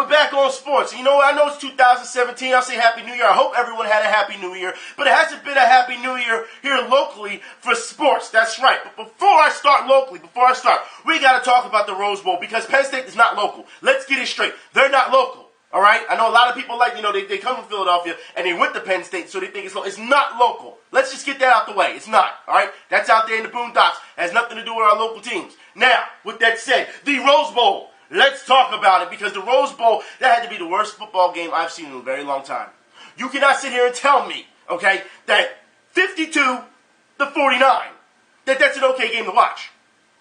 we're back on sports. You know what? I know it's 2017. I'll say Happy New Year. I hope everyone had a Happy New Year. But it hasn't been a Happy New Year here locally for sports. That's right. But before I start locally, we got to talk about the Rose Bowl because Penn State is not local. Let's get it straight. They're not local. All right? I know a lot of people they come from Philadelphia and they went to Penn State, so they think it's local. It's not local. Let's just get that out the way. It's not. All right? That's out there in the boondocks. It has nothing to do with our local teams. Now, with that said, the Rose Bowl. Let's talk about it because the Rose Bowl, that had to be the worst football game I've seen in a very long time. You cannot sit here and tell me, okay, that 52-49, that's an okay game to watch.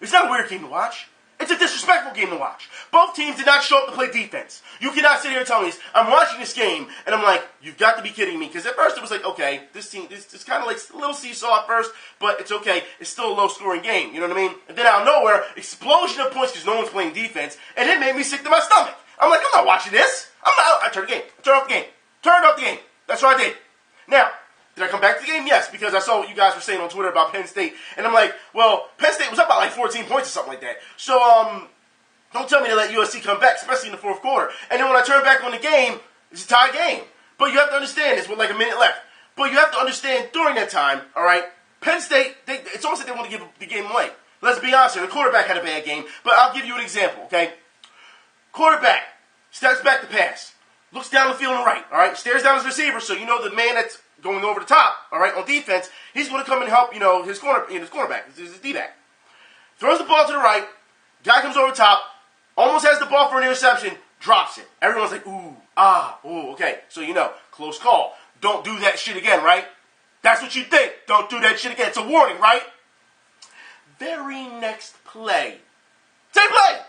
It's not a weird game to watch. It's a disrespectful game to watch. Both teams did not show up to play defense. You cannot sit here and tell me this. I'm watching this game, and I'm like, you've got to be kidding me. Because at first it was like, okay, this team, it's kind of like a little seesaw at first, but it's okay. It's still a low-scoring game. You know what I mean? And then out of nowhere, explosion of points because no one's playing defense, and it made me sick to my stomach. I'm like, I'm not watching this. I turned the game. Turned off the game. That's what I did. Now, did I come back to the game? Yes, because I saw what you guys were saying on Twitter about Penn State. And I'm like, well, Penn State was up by like 14 points or something like that. So, don't tell me to let USC come back, especially in the fourth quarter. And then when I turn back on the game, it's a tie game. But you have to understand this with like a minute left. But you have to understand during that time, all right, Penn State, it's almost like they want to give the game away. Let's be honest here. The quarterback had a bad game, but I'll give you an example, okay? Quarterback steps back to pass, looks down the field on the right, all right, stares down his receiver, so you know the man that's going over the top, all right, on defense, he's going to come and help, his cornerback, his D-back. Throws the ball to the right, guy comes over the top, almost has the ball for an interception, drops it. Everyone's like, okay. So close call. Don't do that shit again, right? That's what you think. Don't do that shit again. It's a warning, right? Very next play. Same play.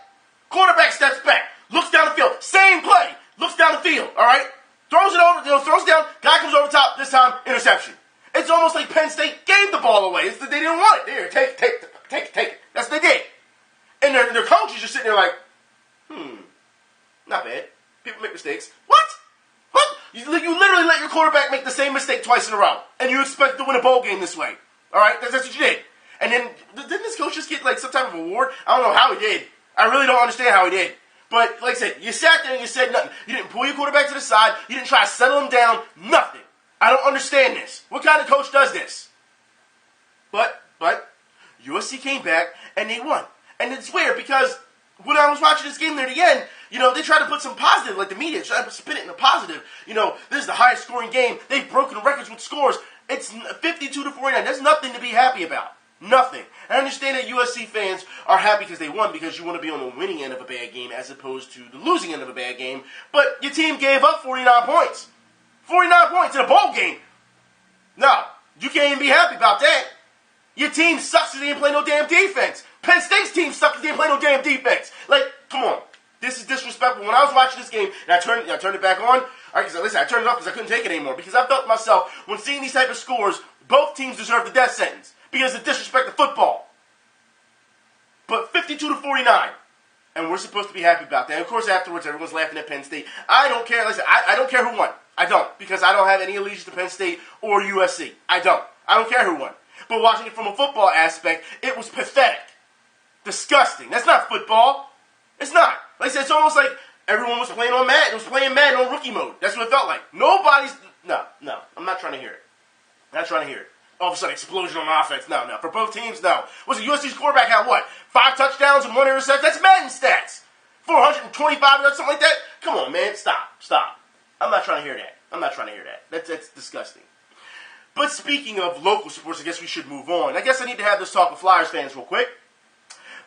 Quarterback steps back, looks down the field. Same play. Looks down the field, all right? Throws it over, throws it down. Guy comes over the top. This time, interception. It's almost like Penn State gave the ball away. It's that they didn't want it. Here, take it. That's what they did. And their coach is just sitting there like, not bad. People make mistakes. What? You literally let your quarterback make the same mistake twice in a row, and you expect to win a bowl game this way. All right? That's what you did. And then, didn't this coach just get like some type of award? I don't know how he did. I really don't understand how he did. But, like I said, you sat there and you said nothing. You didn't pull your quarterback to the side. You didn't try to settle him down. Nothing. I don't understand this. What kind of coach does this? But, USC came back and they won. And it's weird because when I was watching this game near the end, they tried to put some positive, like the media tried to spin it in a positive. This is the highest scoring game. They've broken records with scores. It's 52-49. There's nothing to be happy about. Nothing. I understand that USC fans are happy because they won because you want to be on the winning end of a bad game as opposed to the losing end of a bad game. But your team gave up 49 points. 49 points in a bowl game. No, you can't even be happy about that. Your team sucks because they didn't play no damn defense. Penn State's team sucks because they didn't play no damn defense. Like, come on. This is disrespectful. When I was watching this game, and I turned it back on, I turned it off because I couldn't take it anymore. Because I felt to myself, when seeing these type of scores, both teams deserve the death sentence. Because of disrespect to football. But 52-49. And we're supposed to be happy about that. And of course, afterwards, everyone's laughing at Penn State. I don't care. Listen, I don't care who won. I don't. Because I don't have any allegiance to Penn State or USC. I don't care who won. But watching it from a football aspect, it was pathetic. Disgusting. That's not football. It's not. Like I said, it's almost like everyone was playing on Madden. It was playing Madden on rookie mode. That's what it felt like. Nobody's... No. I'm not trying to hear it. All of a sudden, explosion on offense. No. For both teams, no. Was it USC's quarterback had what? 5 touchdowns and 1 interception? That's Madden stats. 425 or something like that? Come on, man. Stop. I'm not trying to hear that. That's disgusting. But speaking of local sports, I guess we should move on. I guess I need to have this talk with Flyers fans real quick.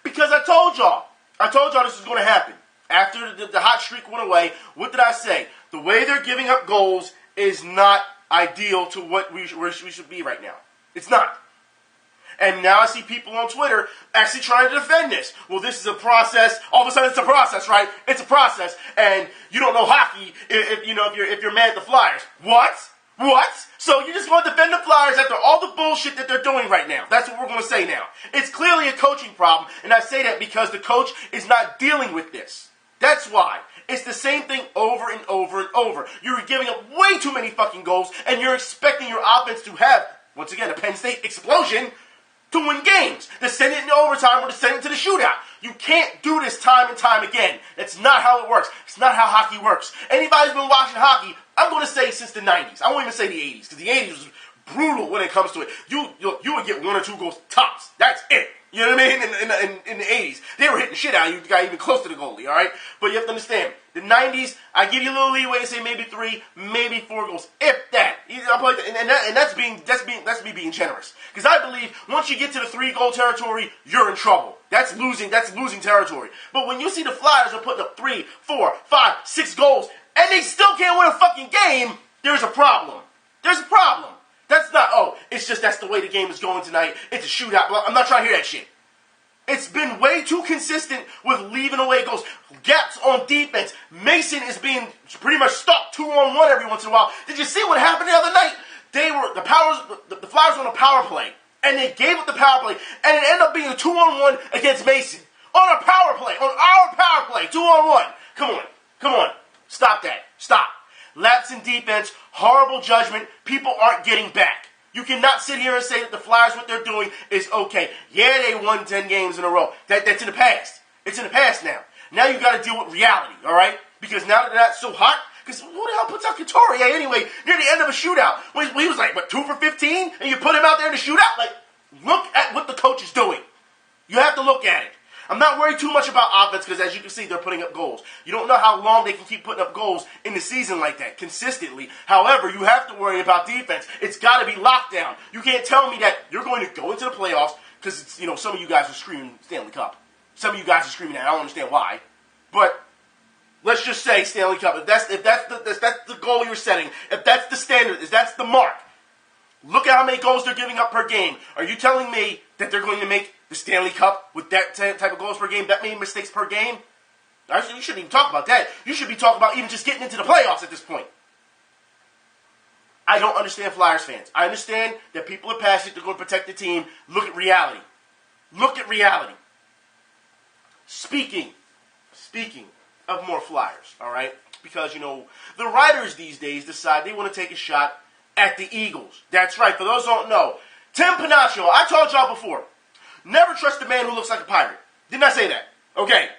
Because I told y'all this was going to happen. After the hot streak went away, what did I say? The way they're giving up goals is not ideal to where we should be right now. It's not. And now I see people on Twitter actually trying to defend this. Well, this is a process. All of a sudden, it's a process, right? It's a process, and you don't know hockey if you're mad at the Flyers. What? So you're just going to defend the Flyers after all the bullshit that they're doing right now? That's what we're going to say now. It's clearly a coaching problem, and I say that because the coach is not dealing with this. That's why. It's the same thing over and over and over. You're giving up way too many fucking goals, and you're expecting your offense to have, once again, a Penn State explosion to win games, to send it into overtime or to send it to the shootout. You can't do this time and time again. That's not how it works. It's not how hockey works. Anybody who's been watching hockey, I'm going to say since the 90s. I won't even say the 80s, because the 80s was brutal when it comes to it. You would get 1 or 2 goals tops. That's it. You know what I mean? In the 80s, they were hitting shit out of you. You got even close to the goalie, all right? But you have to understand, the 90s, I give you a little leeway to say maybe 3, maybe 4 goals, if that. And that's me being generous. Because I believe once you get to the 3-goal territory, you're in trouble. That's losing territory. But when you see the Flyers are putting up 3, 4, 5, 6 goals, and they still can't win a fucking game, there's a problem. There's a problem. That's not, it's just that's the way the game is going tonight. It's a shootout. I'm not trying to hear that shit. It's been way too consistent with leaving away goals. Gaps on defense. Mason is being pretty much stuck 2-on-1 every once in a while. Did you see what happened the other night? The Flyers were on a power play, and they gave up the power play, and it ended up being a 2-on-1 against Mason. On a power play. On our power play. 2-on-1. Come on. Stop that. Stop. Lapse in defense, horrible judgment, people aren't getting back. You cannot sit here and say that the Flyers, what they're doing is okay. Yeah, they won 10 games in a row. That's in the past. It's in the past now. Now you got to deal with reality, all right? Because now that they're not so hot, because who the hell puts out Couturier anyway near the end of a shootout? When he was like, 2 for 15? And you put him out there in the shootout? Like, look at what the coach is doing. You have to look at it. I'm not worried too much about offense because, as you can see, they're putting up goals. You don't know how long they can keep putting up goals in the season like that, consistently. However, you have to worry about defense. It's got to be locked down. You can't tell me that you're going to go into the playoffs because, some of you guys are screaming Stanley Cup. Some of you guys are screaming that. I don't understand why. But let's just say Stanley Cup. If that's the goal you're setting, if that's the standard, if that's the mark, look at how many goals they're giving up per game. Are you telling me that they're going to make the Stanley Cup with that type of goals per game, that many mistakes per game? You shouldn't even talk about that. You should be talking about even just getting into the playoffs at this point. I don't understand Flyers fans. I understand that people are passionate. They're going to protect the team. Look at reality. Look at reality. Speaking of more Flyers, all right? Because, the writers these days decide they want to take a shot at the Eagles. That's right. For those who don't know, Tim Panaccio, I told y'all before, never trust a man who looks like a pirate. Didn't I say that? Okay.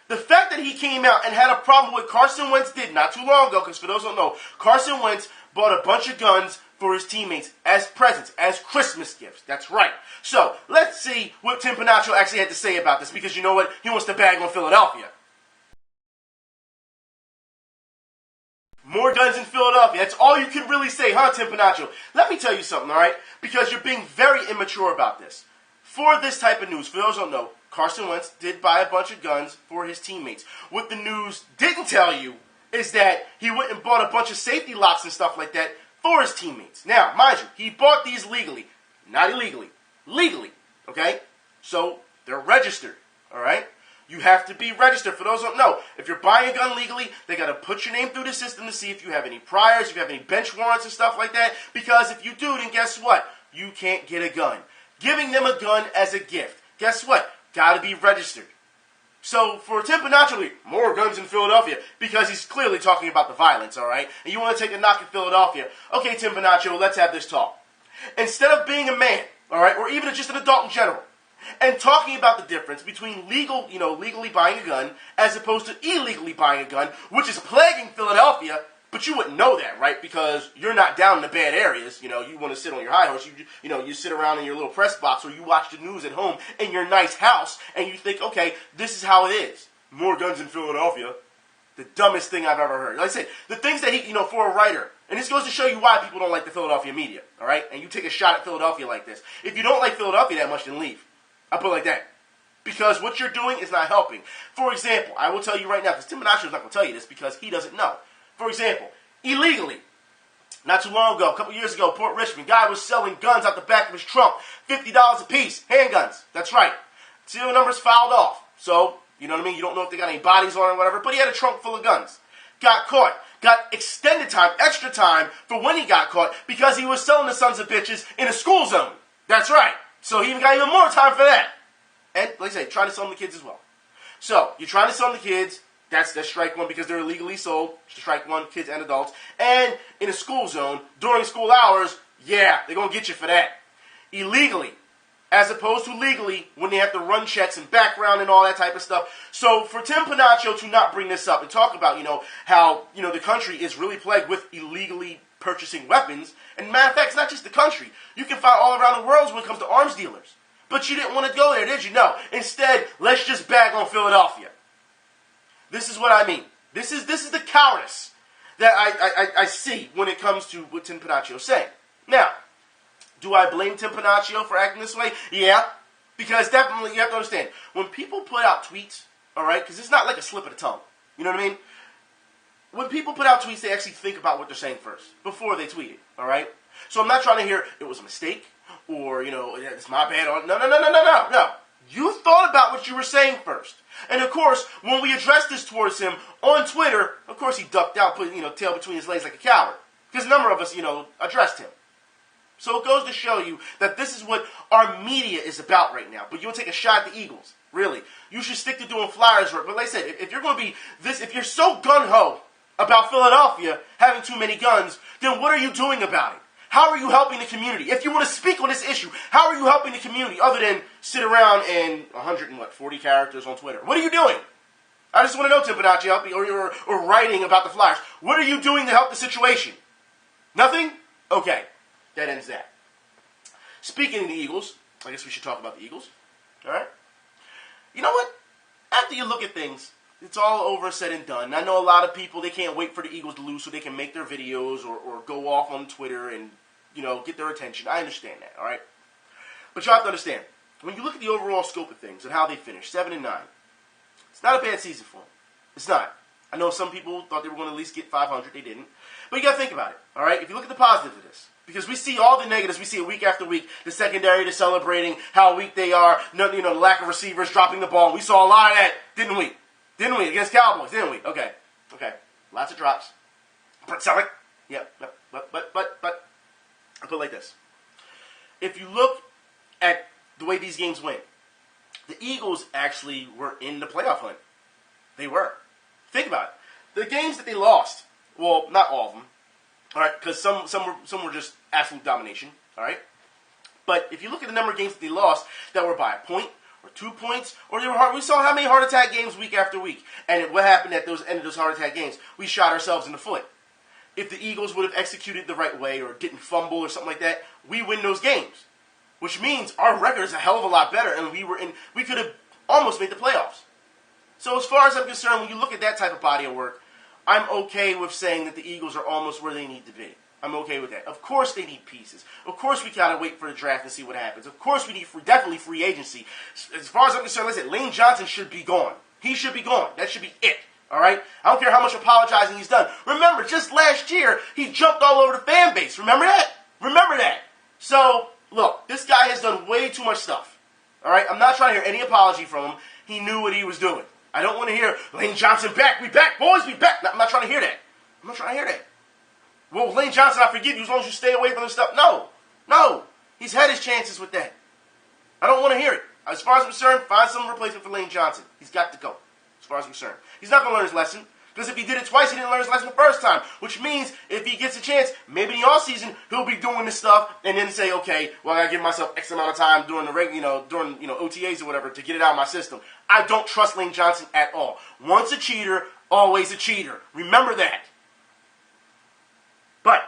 The fact that he came out and had a problem with what Carson Wentz did not too long ago, because for those who don't know, Carson Wentz bought a bunch of guns for his teammates as presents, as Christmas gifts. That's right. So, let's see what Tim Panaccio actually had to say about this, because you know what? He wants to bag on Philadelphia. More guns in Philadelphia. That's all you can really say, huh, Tim Panaccio? Let me tell you something, all right? Because you're being very immature about this. For this type of news, for those who don't know, Carson Wentz did buy a bunch of guns for his teammates. What the news didn't tell you is that he went and bought a bunch of safety locks and stuff like that for his teammates. Now, mind you, he bought these legally. Not illegally. Legally. Okay? So, they're registered. All right? You have to be registered. For those who don't know, if you're buying a gun legally, they got to put your name through the system to see if you have any priors, if you have any bench warrants and stuff like that. Because if you do, then guess what? You can't get a gun. Giving them a gun as a gift. Guess what? Got to be registered. So for Tim Panaccio, more guns in Philadelphia, because he's clearly talking about the violence, all right? And you want to take a knock at Philadelphia. Okay, Tim Panaccio, let's have this talk. Instead of being a man, all right, or even just an adult in general, and talking about the difference between legally buying a gun as opposed to illegally buying a gun, which is plaguing Philadelphia. But you wouldn't know that, right? Because you're not down in the bad areas. You want to sit on your high horse. You sit around in your little press box, or you watch the news at home in your nice house, and you think, okay, this is how it is. More guns in Philadelphia. The dumbest thing I've ever heard. Like I said, the things that he, for a writer, and this goes to show you why people don't like the Philadelphia media, all right? And you take a shot at Philadelphia like this. If you don't like Philadelphia that much, then leave. I'll put it like that. Because what you're doing is not helping. For example, I will tell you right now, because Tim Panaccio is not going to tell you this because he doesn't know. For example, illegally, not too long ago, a couple years ago, Port Richmond, guy was selling guns out the back of his trunk, $50 a piece, handguns. That's right. Serial numbers filed off. So, you know what I mean? You don't know if they got any bodies on or whatever, but he had a trunk full of guns. Got caught. Got extended time, extra time for when he got caught because he was selling the sons of bitches in a school zone. That's right. So he even got even more time for that. And, like I say, trying to sell them to kids as well. So, you're trying to sell them to kids. That's strike one because they're illegally sold. Strike one, kids and adults. And in a school zone, during school hours, yeah, they're going to get you for that. Illegally, as opposed to legally when they have to run checks and background and all that type of stuff. So for Tim Panaccio to not bring this up and talk about, how, the country is really plagued with illegally purchasing weapons, and matter of fact, it's not just the country. You can find all around the world when it comes to arms dealers. But you didn't want to go there, did you? No. Instead, let's just bag on Philadelphia. This is what I mean. This is the cowardice that I see when it comes to what Tim Panaccio is saying. Now, do I blame Tim Panaccio for acting this way? Yeah. Because definitely, you have to understand, when people put out tweets, all right, because it's not like a slip of the tongue. You know what I mean? When people put out tweets, they actually think about what they're saying first, before they tweet it, all right? So I'm not trying to hear, it was a mistake, or, it's my bad. No. You thought about what you were saying first. And of course, when we addressed this towards him on Twitter, of course he ducked out, put, tail between his legs like a coward. Because a number of us, addressed him. So it goes to show you that this is what our media is about right now. But you'll take a shot at the Eagles. Really. You should stick to doing Flyers work. But like I said, if you're going to be this, if you're so gung-ho about Philadelphia having too many guns, then what are you doing about it? How are you helping the community? If you want to speak on this issue, how are you helping the community other than sit around and 140 characters on Twitter? What are you doing? I just want to know, Tim Panaccio, or writing about the Flyers. What are you doing to help the situation? Nothing? Okay. That ends that. Speaking of the Eagles, I guess we should talk about the Eagles. All right? You know what? After you look at things, it's all over, said and done. I know a lot of people, they can't wait for the Eagles to lose so they can make their videos or go off on Twitter and, get their attention. I understand that, all right? But you have to understand, when you look at the overall scope of things and how they finished, 7-9, it's not a bad season for them. It's not. I know some people thought they were going to at least get 500. They didn't. But you got to think about it, all right? If you look at the positives of this, because we see all the negatives, we see it week after week. The secondary, they're celebrating how weak they are. The lack of receivers dropping the ball. We saw a lot of that, didn't we? Didn't we? Against Cowboys, didn't we? Okay. Lots of drops. But selling. Yeah. But I'll put it like this. If you look at the way these games went, the Eagles actually were in the playoff hunt. They were. Think about it. The games that they lost, well, not all of them. All right, because some were just absolute domination. All right, but if you look at the number of games that they lost that were by a point or 2 points, or they were hard, we saw how many heart attack games week after week. And what happened at those end of those heart attack games? We shot ourselves in the foot. If the Eagles would have executed the right way or didn't fumble or something like that, we win those games, which means our record is a hell of a lot better, and we could have almost made the playoffs. So as far as I'm concerned, when you look at that type of body of work, I'm okay with saying that the Eagles are almost where they need to be. I'm okay with that. Of course they need pieces. Of course we gotta wait for the draft and see what happens. Of course we need definitely free agency. As far as I'm concerned, listen, Lane Johnson should be gone. He should be gone. That should be it. All right? I don't care how much apologizing he's done. Remember, just last year, he jumped all over the fan base. Remember that? So, look, this guy has done way too much stuff. All right? I'm not trying to hear any apology from him. He knew what he was doing. I don't want to hear, Lane Johnson back, we back, boys, we back. No, I'm not trying to hear that. Well, Lane Johnson, I forgive you as long as you stay away from this stuff. No. He's had his chances with that. I don't want to hear it. As far as I'm concerned, find some replacement for Lane Johnson. He's got to go, as far as I'm concerned. He's not going to learn his lesson. Because if he did it twice, he didn't learn his lesson the first time. Which means, if he gets a chance, maybe in the offseason, he'll be doing this stuff and then say, okay, well, I got to give myself X amount of time during the OTAs or whatever to get it out of my system. I don't trust Lane Johnson at all. Once a cheater, always a cheater. Remember that. But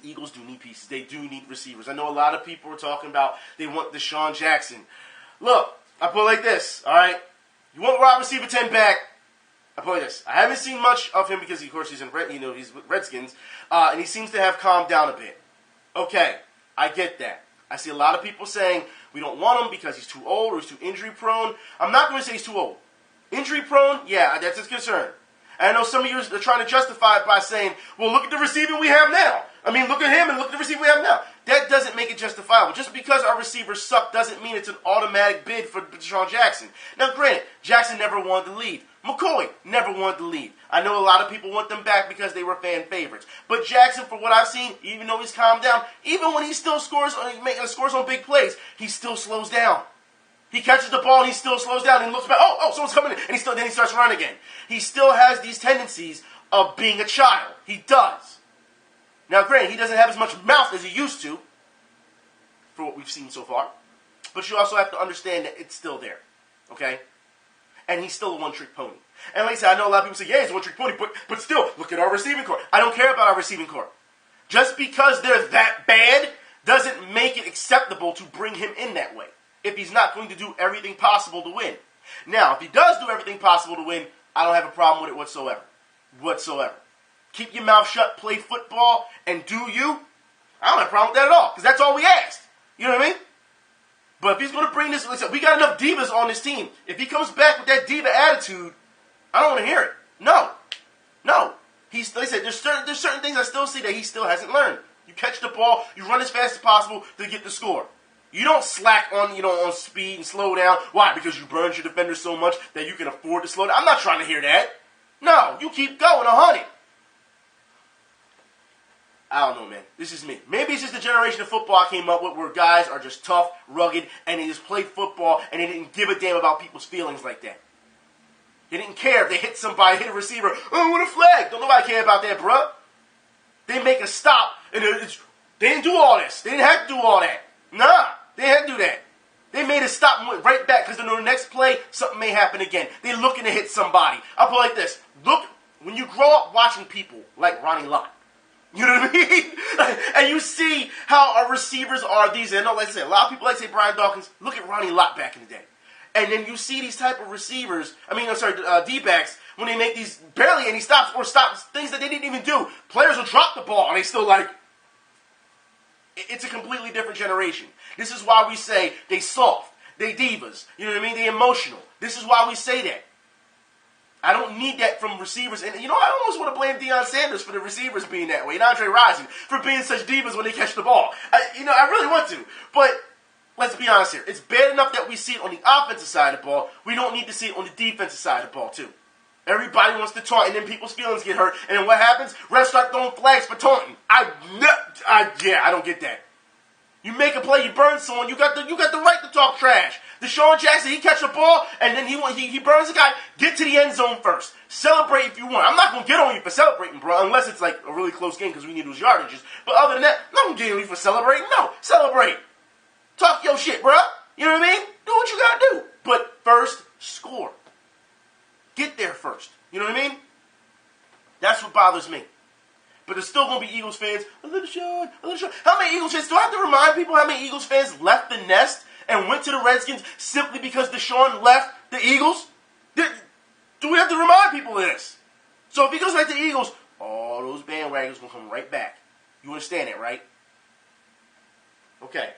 the Eagles do need pieces. They do need receivers. I know a lot of people are talking about they want DeSean Jackson. Look, I put it like this, all right? You want wide receiver 10 back, I put it like this. I haven't seen much of him because, of course, he's with Redskins, and he seems to have calmed down a bit. Okay, I get that. I see a lot of people saying we don't want him because he's too old or he's too injury prone. I'm not going to say he's too old. Injury prone, yeah, that's his concern. And I know some of you are trying to justify it by saying, well, look at the receiving we have now. I mean, look at him and look at the receiver we have now. That doesn't make it justifiable. Just because our receivers suck doesn't mean it's an automatic bid for DeSean Jackson. Now, granted, Jackson never wanted to leave. McCoy never wanted to leave. I know a lot of people want them back because they were fan favorites. But Jackson, for what I've seen, even though he's calmed down, even when he still scores on big plays, he still slows down. He catches the ball and he still slows down and looks back. Oh, someone's coming in. And then he starts running again. He still has these tendencies of being a child. He does. Now, granted, he doesn't have as much mouth as he used to, for what we've seen so far. but you also have to understand that it's still there, okay? And he's still a one-trick pony. And like I said, I know a lot of people say, yeah, he's a one-trick pony, but still, look at our receiving corps. I don't care about our receiving corps. Just because they're that bad doesn't make it acceptable to bring him in that way if he's not going to do everything possible to win. Now, if he does do everything possible to win, I don't have a problem with it whatsoever. Whatsoever. Keep your mouth shut, play football, and do you. I don't have a problem with that at all, because that's all we asked. You know what I mean? But if he's going to bring this, like I said, we got enough divas on this team. If he comes back with that diva attitude, I don't want to hear it. No. Like I said, there's certain things I still see that he still hasn't learned. You catch the ball, you run as fast as possible to get the score. You don't slack on speed and slow down. Why? Because you burned your defender so much that you can afford to slow down. I'm not trying to hear that. No, you keep going, 100. I don't know, man. This is me. Maybe it's just the generation of football I came up with where guys are just tough, rugged, and they just play football, and they didn't give a damn about people's feelings like that. They didn't care if they hit somebody, hit a receiver. Oh, what a flag. Don't nobody care about that, bruh. They make a stop, and they didn't do all this. They didn't have to do all that. Nah, they didn't have to do that. They made a stop and went right back because they know the next play, something may happen again. They're looking to hit somebody. I'll put it like this. Look, when you grow up watching people like Ronnie Lott, you know what I mean? And you see how our receivers are these, and like I said, a lot of people like to say Brian Dawkins. Look at Ronnie Lott back in the day. And then you see these type of receivers, D-backs, when they make these barely any stops or stops, things that they didn't even do. Players will drop the ball and they still it's a completely different generation. This is why we say they soft, they divas, you know what I mean? They emotional. This is why we say that. I don't need that from receivers. And, I almost want to blame Deion Sanders for the receivers being that way, and Andre Rison for being such divas when they catch the ball. I really want to. But let's be honest here. It's bad enough that we see it on the offensive side of the ball. We don't need to see it on the defensive side of the ball, too. Everybody wants to taunt, and then people's feelings get hurt. And then what happens? Refs start throwing flags for taunting. I don't get that. You make a play, you burn someone, you got the right to talk trash. DeSean Jackson, he catch a ball, and then he burns a guy. Get to the end zone first. Celebrate if you want. I'm not going to get on you for celebrating, bro, unless it's like a really close game because we need those yardages. But other than that, I'm not going to get on you for celebrating. No, celebrate. Talk your shit, bro. You know what I mean? Do what you got to do. But first, score. Get there first. You know what I mean? That's what bothers me. But there's still going to be Eagles fans. A little Sean. How many Eagles fans? Do I have to remind people how many Eagles fans left the nest and went to the Redskins simply because DeSean left the Eagles? Do we have to remind people of this? So if he goes back to the Eagles, all those bandwagons will come right back. You understand that, right? Okay.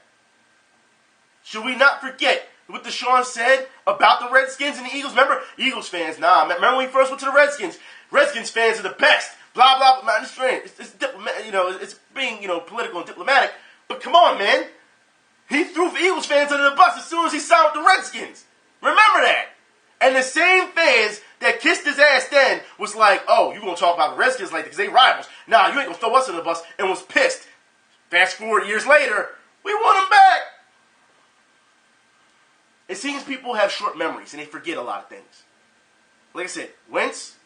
Should we not forget what DeSean said about the Redskins and the Eagles? Remember, Eagles fans, remember when he first went to the Redskins? Redskins fans are the best. Blah, blah, blah. It's it's being, political and diplomatic. But come on, man. He threw Eagles fans under the bus as soon as he signed with the Redskins. Remember that. And the same fans that kissed his ass then was like, oh, you going to talk about the Redskins like that because they rivals. Nah, you ain't going to throw us under the bus, and was pissed. Fast forward years later, we want him back. It seems people have short memories and they forget a lot of things. Like I said, Wentz,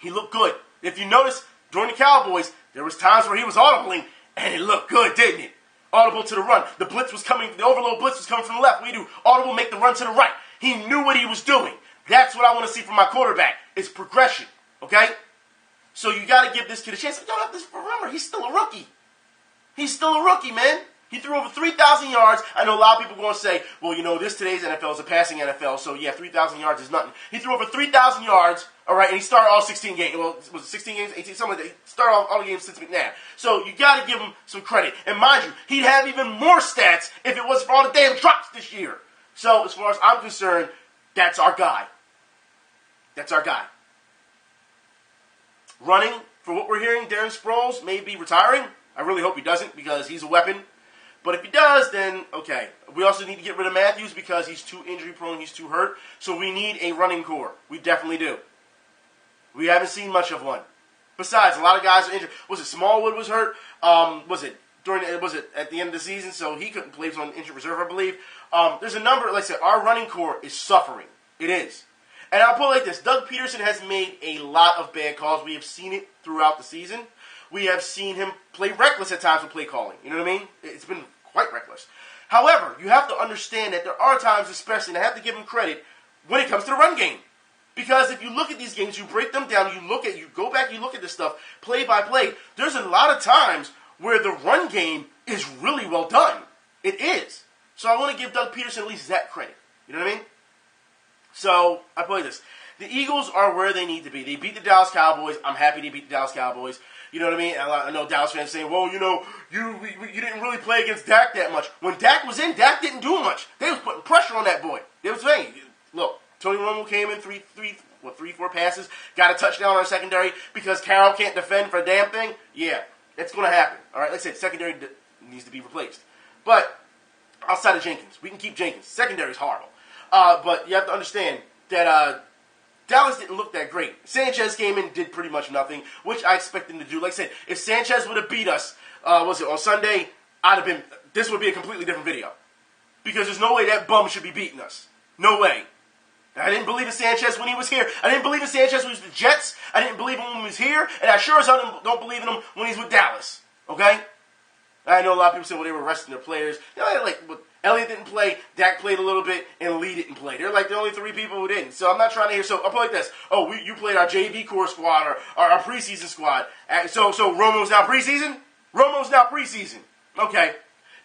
he looked good. If you notice, during the Cowboys, there was times where he was audibling and it looked good, didn't it? Audible to the run. The overload blitz was coming from the left. We do audible, make the run to the right. He knew what he was doing. That's what I want to see from my quarterback. It's progression, okay? So you got to give this kid a chance. Remember, he's still a rookie. He's still a rookie, man. He threw over 3,000 yards. I know a lot of people are going to say, well, today's NFL is a passing NFL, so yeah, 3,000 yards is nothing. He threw over 3,000 yards, all right, and he started all 16 games. Well, was it 16 games, 18, something like that. He started all the games since McNabb. So you got to give him some credit. And mind you, he'd have even more stats if it wasn't for all the damn drops this year. So as far as I'm concerned, that's our guy. That's our guy. Running, for what we're hearing, Darren Sproles may be retiring. I really hope he doesn't because he's a weapon. But if he does, then, okay. We also need to get rid of Matthews because he's too injury prone, he's too hurt. So we need a running core. We definitely do. We haven't seen much of one. Besides, a lot of guys are injured. Was it Smallwood was hurt? Was it at the end of the season? So he couldn't play. He was on injured reserve, I believe. There's a number, like I said, our running core is suffering. It is. And I'll put it like this. Doug Peterson has made a lot of bad calls. We have seen it throughout the season. We have seen him play reckless at times with play calling. You know what I mean? It's been quite reckless. However, you have to understand that there are times, especially, and I have to give them credit, when it comes to the run game. Because if you look at these games, you break them down, you go back, you look at this stuff play by play, there's a lot of times where the run game is really well done. It is. So I want to give Doug Peterson at least that credit. You know what I mean? So, I play this. The Eagles are where they need to be. They beat the Dallas Cowboys. I'm happy they beat the Dallas Cowboys. You know what I mean? I know Dallas fans saying, well, you didn't really play against Dak that much. When Dak was in, Dak didn't do much. They was putting pressure on that boy. They was saying, look, Tony Romo came in 4 passes, got a touchdown on our secondary because Carroll can't defend for a damn thing. Yeah, it's going to happen. All right, like I said, secondary needs to be replaced. But outside of Jenkins, we can keep Jenkins. Secondary is horrible. But you have to understand that Dallas didn't look that great. Sanchez came in, did pretty much nothing, which I expect him to do. Like I said, if Sanchez would have beat us, on Sunday, this would be a completely different video. Because there's no way that bum should be beating us. No way. I didn't believe in Sanchez when he was here. I didn't believe in Sanchez when he was with the Jets. I didn't believe in him when he was here. And I sure as hell don't believe in him when he's with Dallas. Okay? I know a lot of people say, well, they were resting their players. Elliott didn't play, Dak played a little bit, and Lee didn't play. They're like the only 3 people who didn't. So I'm not trying to hear, so I'll play like this. Oh, you played our JV core squad or our preseason squad. So Romo's now preseason? Romo's now preseason. Okay.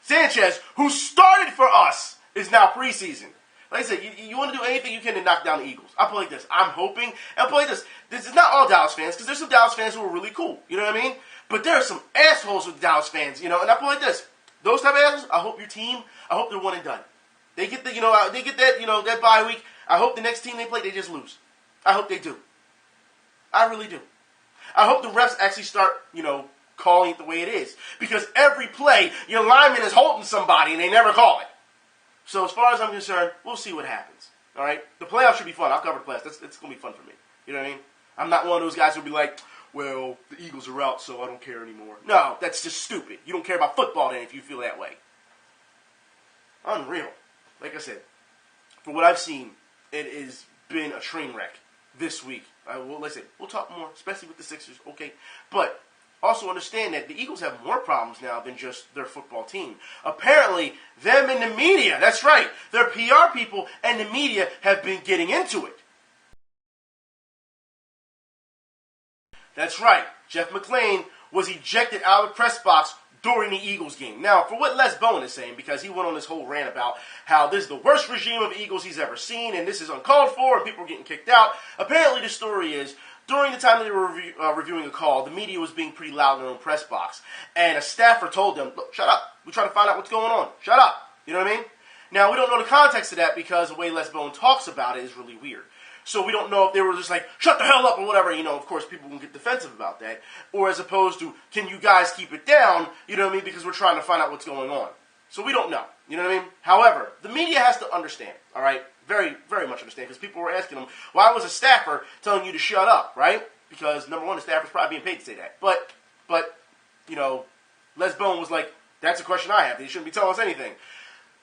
Sanchez, who started for us, is now preseason. Like I said, you want to do anything you can to knock down the Eagles. I'll play like this. I'm hoping, and I'll play like this. This is not all Dallas fans, because there's some Dallas fans who are really cool. You know what I mean? But there are some assholes with Dallas fans, and I play like this. Those type of assholes, I hope your team, I hope they're one and done. They get that bye week. I hope the next team they play, they just lose. I hope they do. I really do. I hope the refs actually start, calling it the way it is. Because every play, your lineman is holding somebody and they never call it. So as far as I'm concerned, we'll see what happens. All right? The playoffs should be fun. I'll cover the playoffs. It's going to be fun for me. You know what I mean? I'm not one of those guys who'll be like, well, the Eagles are out, so I don't care anymore. No, that's just stupid. You don't care about football then if you feel that way. Unreal. Like I said, for what I've seen, it has been a train wreck this week. We'll talk more, especially with the Sixers, okay? But also understand that the Eagles have more problems now than just their football team. Apparently, them and the media, that's right, their PR people and the media have been getting into it. That's right, Jeff McClain was ejected out of the press box during the Eagles game. Now, for what Les Bowen is saying, because he went on this whole rant about how this is the worst regime of Eagles he's ever seen, and this is uncalled for, and people are getting kicked out. Apparently, the story is, during the time they were reviewing a call, the media was being pretty loud in their own press box. And a staffer told them, look, shut up. We're trying to find out what's going on. Shut up. You know what I mean? Now, we don't know the context of that because the way Les Bowen talks about it is really weird. So we don't know if they were just like, shut the hell up or whatever. Of course, people can get defensive about that. Or as opposed to, can you guys keep it down? You know what I mean? Because we're trying to find out what's going on. So we don't know. You know what I mean? However, the media has to understand, all right? Very, very much understand. Because people were asking them, why was a staffer telling you to shut up, right? Because, number one, the staffer's probably being paid to say that. But Les Bowen was like, that's a question I have. They shouldn't be telling us anything.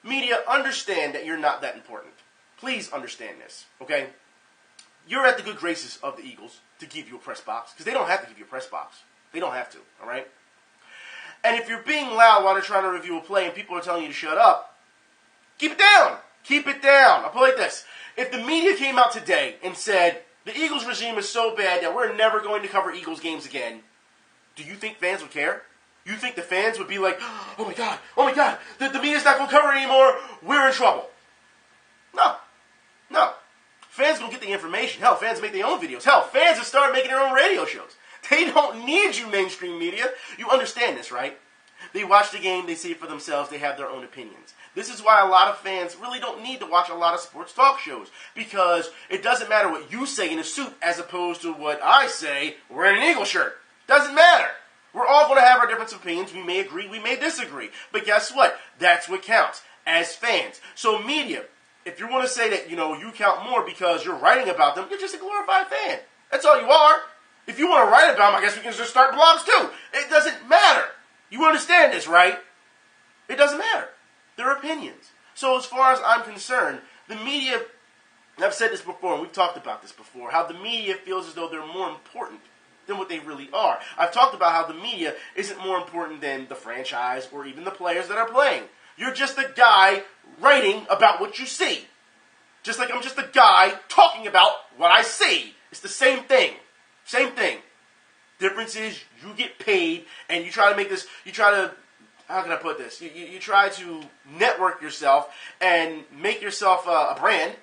Media, understand that you're not that important. Please understand this, okay? You're at the good graces of the Eagles to give you a press box. Because they don't have to give you a press box. They don't have to, all right? And if you're being loud while they're trying to review a play and people are telling you to shut up, keep it down. Keep it down. I'll put it like this. If the media came out today and said, the Eagles regime is so bad that we're never going to cover Eagles games again, do you think fans would care? You think the fans would be like, oh my God, the media's not going to cover it anymore, we're in trouble. No. Fans don't get the information. Hell, fans make their own videos. Hell, fans have started making their own radio shows. They don't need you, mainstream media. You understand this, right? They watch the game, they see it for themselves, they have their own opinions. This is why a lot of fans really don't need to watch a lot of sports talk shows, because it doesn't matter what you say in a suit as opposed to what I say wearing an Eagle shirt. Doesn't matter. We're all going to have our different opinions. We may agree, we may disagree. But guess what? That's what counts as fans. So media, if you want to say that, you count more because you're writing about them, you're just a glorified fan. That's all you are. If you want to write about them, I guess we can just start blogs too. It doesn't matter. You understand this, right? It doesn't matter. They're opinions. So as far as I'm concerned, the media, and I've said this before, and we've talked about this before, how the media feels as though they're more important than what they really are. I've talked about how the media isn't more important than the franchise or even the players that are playing. You're just a guy writing about what you see. Just like I'm just a guy talking about what I see. It's the same thing. Same thing. Difference is you get paid and you try to make this, how can I put this? You try to network yourself and make yourself a brand,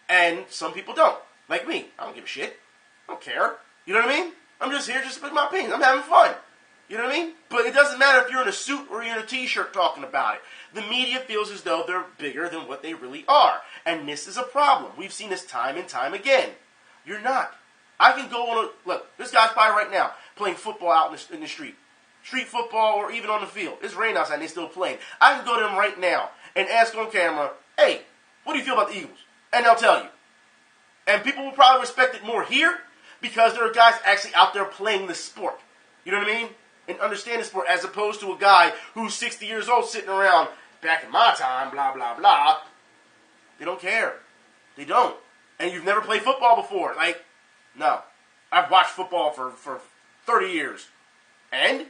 and some people don't. Like me. I don't give a shit. I don't care. You know what I mean? I'm just here just to put my opinion. I'm having fun. You know what I mean? But it doesn't matter if you're in a suit or you're in a t-shirt talking about it. The media feels as though they're bigger than what they really are. And this is a problem. We've seen this time and time again. You're not. I can go on a... Look, this guy's probably right now playing football out in the street. Street football or even on the field. It's rain outside and they're still playing. I can go to them right now and ask on camera, hey, what do you feel about the Eagles? And they'll tell you. And people will probably respect it more here because there are guys actually out there playing the sport. You know what I mean? And understand the sport as opposed to a guy who's 60 years old sitting around, back in my time, blah, blah, blah. They don't care. They don't. And you've never played football before. Like, no. I've watched football for 30 years. And?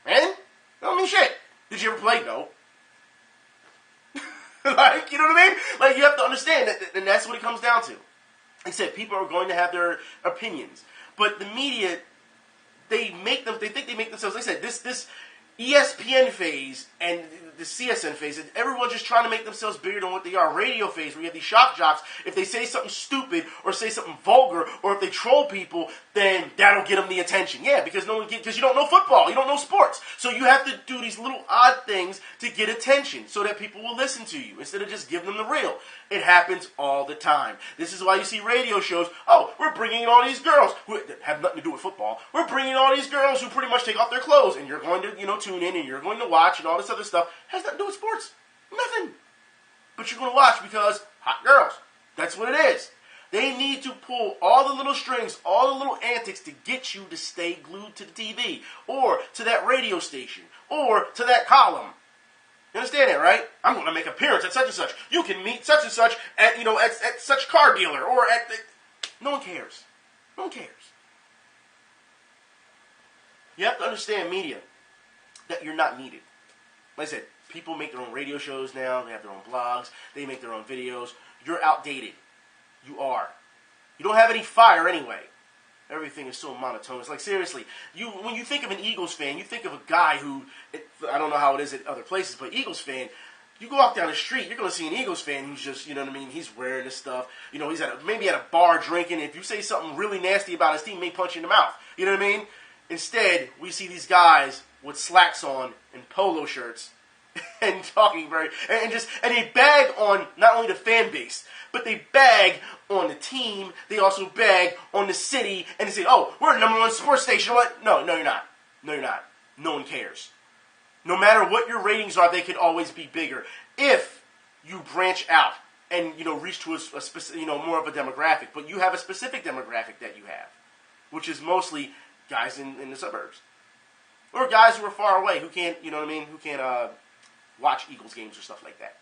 I don't mean shit. Did you ever play? No. Like, you know what I mean? Like, you have to understand that, and that's what it comes down to. Like I said, people are going to have their opinions. But the media, they think they make themselves, like I said, this ESPN phase and the CSN phase, and everyone's just trying to make themselves bigger than what they are. Radio phase, where you have these shock jocks, if they say something stupid or say something vulgar or if they troll people, then that'll get them the attention. Yeah, because because you don't know football, you don't know sports. So you have to do these little odd things to get attention so that people will listen to you instead of just giving them the real. It happens all the time. This is why you see radio shows, oh, we're bringing in all these girls who have nothing to do with football. We're bringing all these girls who pretty much take off their clothes, and you're going to, tune in and you're going to watch and all this other stuff. It has nothing to do with sports. Nothing. But you're going to watch because hot girls. That's what it is. They need to pull all the little strings, all the little antics to get you to stay glued to the TV or to that radio station or to that column. You understand that, right? I'm going to make an appearance at such and such. You can meet such and such at, at such car dealer or at the... No one cares. No one cares. You have to understand media, that you're not needed. Like I said, people make their own radio shows now. They have their own blogs. They make their own videos. You're outdated. You are. You don't have any fire anyway. Everything is so monotone. It's like, seriously, when you think of an Eagles fan, you think of a guy who, I don't know how it is at other places, but Eagles fan, you go walk down the street, you're going to see an Eagles fan who's just, you know what I mean, he's wearing this stuff. He's maybe at a bar drinking. If you say something really nasty about his team, he may punch you in the mouth. You know what I mean? Instead, we see these guys with slacks on and polo shirts and talking and they bag on not only the fan base, but they bag on the team. They also bag on the city, and they say, "Oh, we're the #1 sports station." What? No, you're not. No, you're not. No one cares. No matter what your ratings are, they could always be bigger if you branch out and reach to a specific, more of a demographic. But you have a specific demographic that you have, which is mostly guys in the suburbs or guys who are far away who can't, who can't watch Eagles games or stuff like that.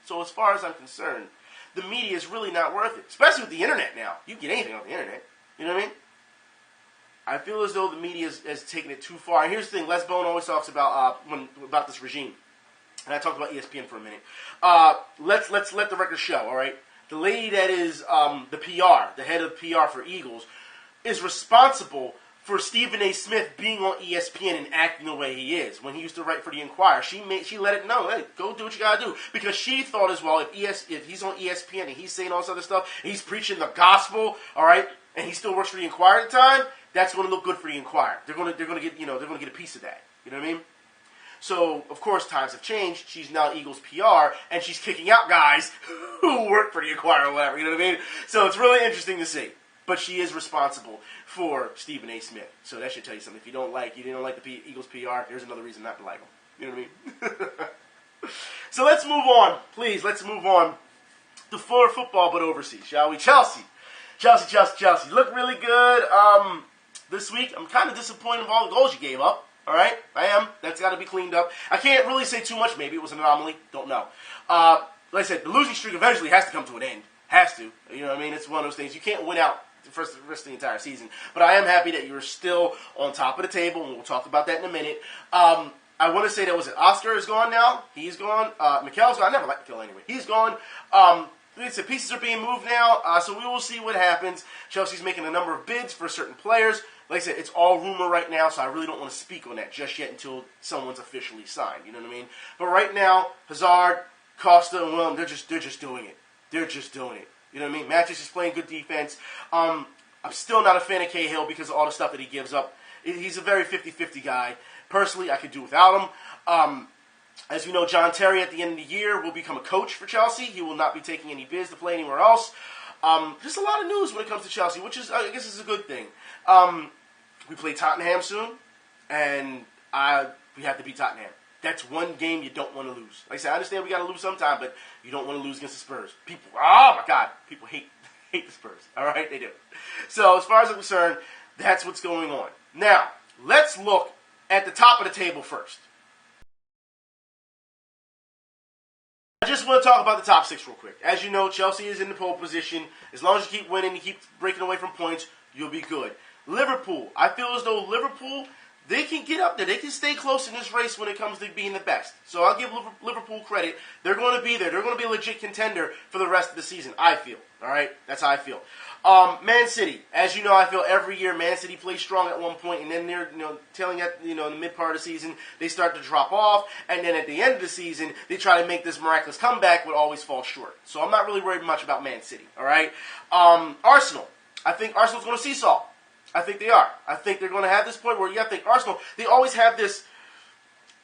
So as far as I'm concerned, the media is really not worth it, especially with the internet now. You can get anything on the internet. You know what I mean? I feel as though the media has taken it too far. And here's the thing: Les Bone always talks about about this regime, and I talked about ESPN for a minute. Let's let the record show. All right, the lady that is the PR, the head of PR for Eagles, is responsible for Stephen A. Smith being on ESPN and acting the way he is. When he used to write for the Inquirer, she let it know, hey, go do what you gotta do. Because she thought as well, if he's on ESPN and he's saying all this other stuff, and he's preaching the gospel, all right, and he still works for the Inquirer at the time, that's going to look good for the Inquirer. They're going to get a piece of that. You know what I mean? So of course times have changed. She's now Eagles PR, and she's kicking out guys who work for the Inquirer or whatever. You know what I mean? So it's really interesting to see. But she is responsible for Stephen A. Smith. So that should tell you something. If you didn't like the Eagles PR, there's another reason not to like them. You know what I mean? So let's move on. Please, let's move on to football, but overseas, shall we? Chelsea. Look really good this week. I'm kind of disappointed with all the goals you gave up. All right? I am. That's got to be cleaned up. I can't really say too much. Maybe it was an anomaly. Don't know. Like I said, the losing streak eventually has to come to an end. Has to. You know what I mean? It's one of those things. You can't win out the rest of the entire season. But I am happy that you're still on top of the table, and we'll talk about that in a minute. I I want to say that was it. Oscar is gone now. He's gone. Mikel's gone. I never liked Mikel anyway. He's gone. Like I said, pieces are being moved now, so we will see what happens. Chelsea's making a number of bids for certain players. Like I said, it's all rumor right now, so I really don't want to speak on that just yet until someone's officially signed. You know what I mean? But right now, Hazard, Costa, and Willem, they're just doing it. They're just doing it. You know what I mean? Manchester's playing good defense. I'm still not a fan of Cahill because of all the stuff that he gives up. He's a very 50-50 guy. Personally, I could do without him. As you know, John Terry at the end of the year will become a coach for Chelsea. He will not be taking any bids to play anywhere else. Just a lot of news when it comes to Chelsea, which is, I guess, is a good thing. We play Tottenham soon, and we have to beat Tottenham. That's one game you don't want to lose. Like I said, I understand we got to lose sometime, but you don't want to lose against the Spurs. People, oh my God, people hate the Spurs. All right, they do. So as far as I'm concerned, that's what's going on. Now, let's look at the top of the table first. I just want to talk about the top six real quick. As you know, Chelsea is in the pole position. As long as you keep winning, you keep breaking away from points, you'll be good. Liverpool, I feel as though Liverpool, they can get up there. They can stay close in this race when it comes to being the best. So I'll give Liverpool credit. They're going to be there. They're going to be a legit contender for the rest of the season, I feel. All right? That's how I feel. Man City, as you know, I feel every year Man City plays strong at one point, and then they're, tailing at, in the mid part of the season, they start to drop off, and then at the end of the season, they try to make this miraculous comeback, but always fall short. So I'm not really worried much about Man City, all right? Arsenal, I think Arsenal's going to seesaw. I think they are. I think they're going to have this point where you have to think Arsenal, they always have this,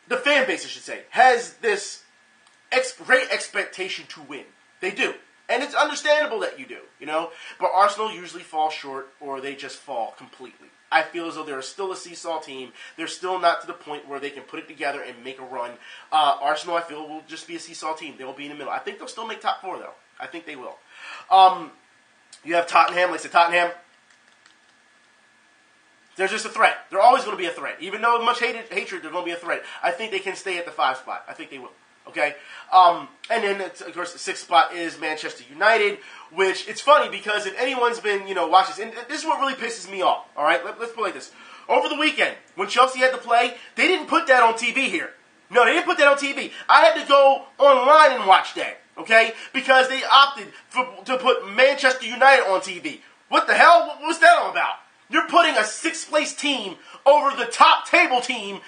the fan base, I should say, has this great expectation to win. They do. And it's understandable that you do, But Arsenal usually fall short or they just fall completely. I feel as though they're still a seesaw team. They're still not to the point where they can put it together and make a run. Arsenal, I feel, will just be a seesaw team. They will be in the middle. I think they'll still make top four, though. I think they will. You have Tottenham. Like I said, Tottenham, they're just a threat. They're always going to be a threat. Even though much hatred, they're going to be a threat. I think they can stay at the 5 spot. I think they will. Okay? And then, of course, the 6th spot is Manchester United, which it's funny because if anyone's been, watching this, and this is what really pisses me off, all right? Let's put it like this. Over the weekend, when Chelsea had to play, they didn't put that on TV here. No, they didn't put that on TV. I had to go online and watch that, okay? Because they opted to put Manchester United on TV. What the hell? What was that all about? You're putting a 6th place team over the top table team.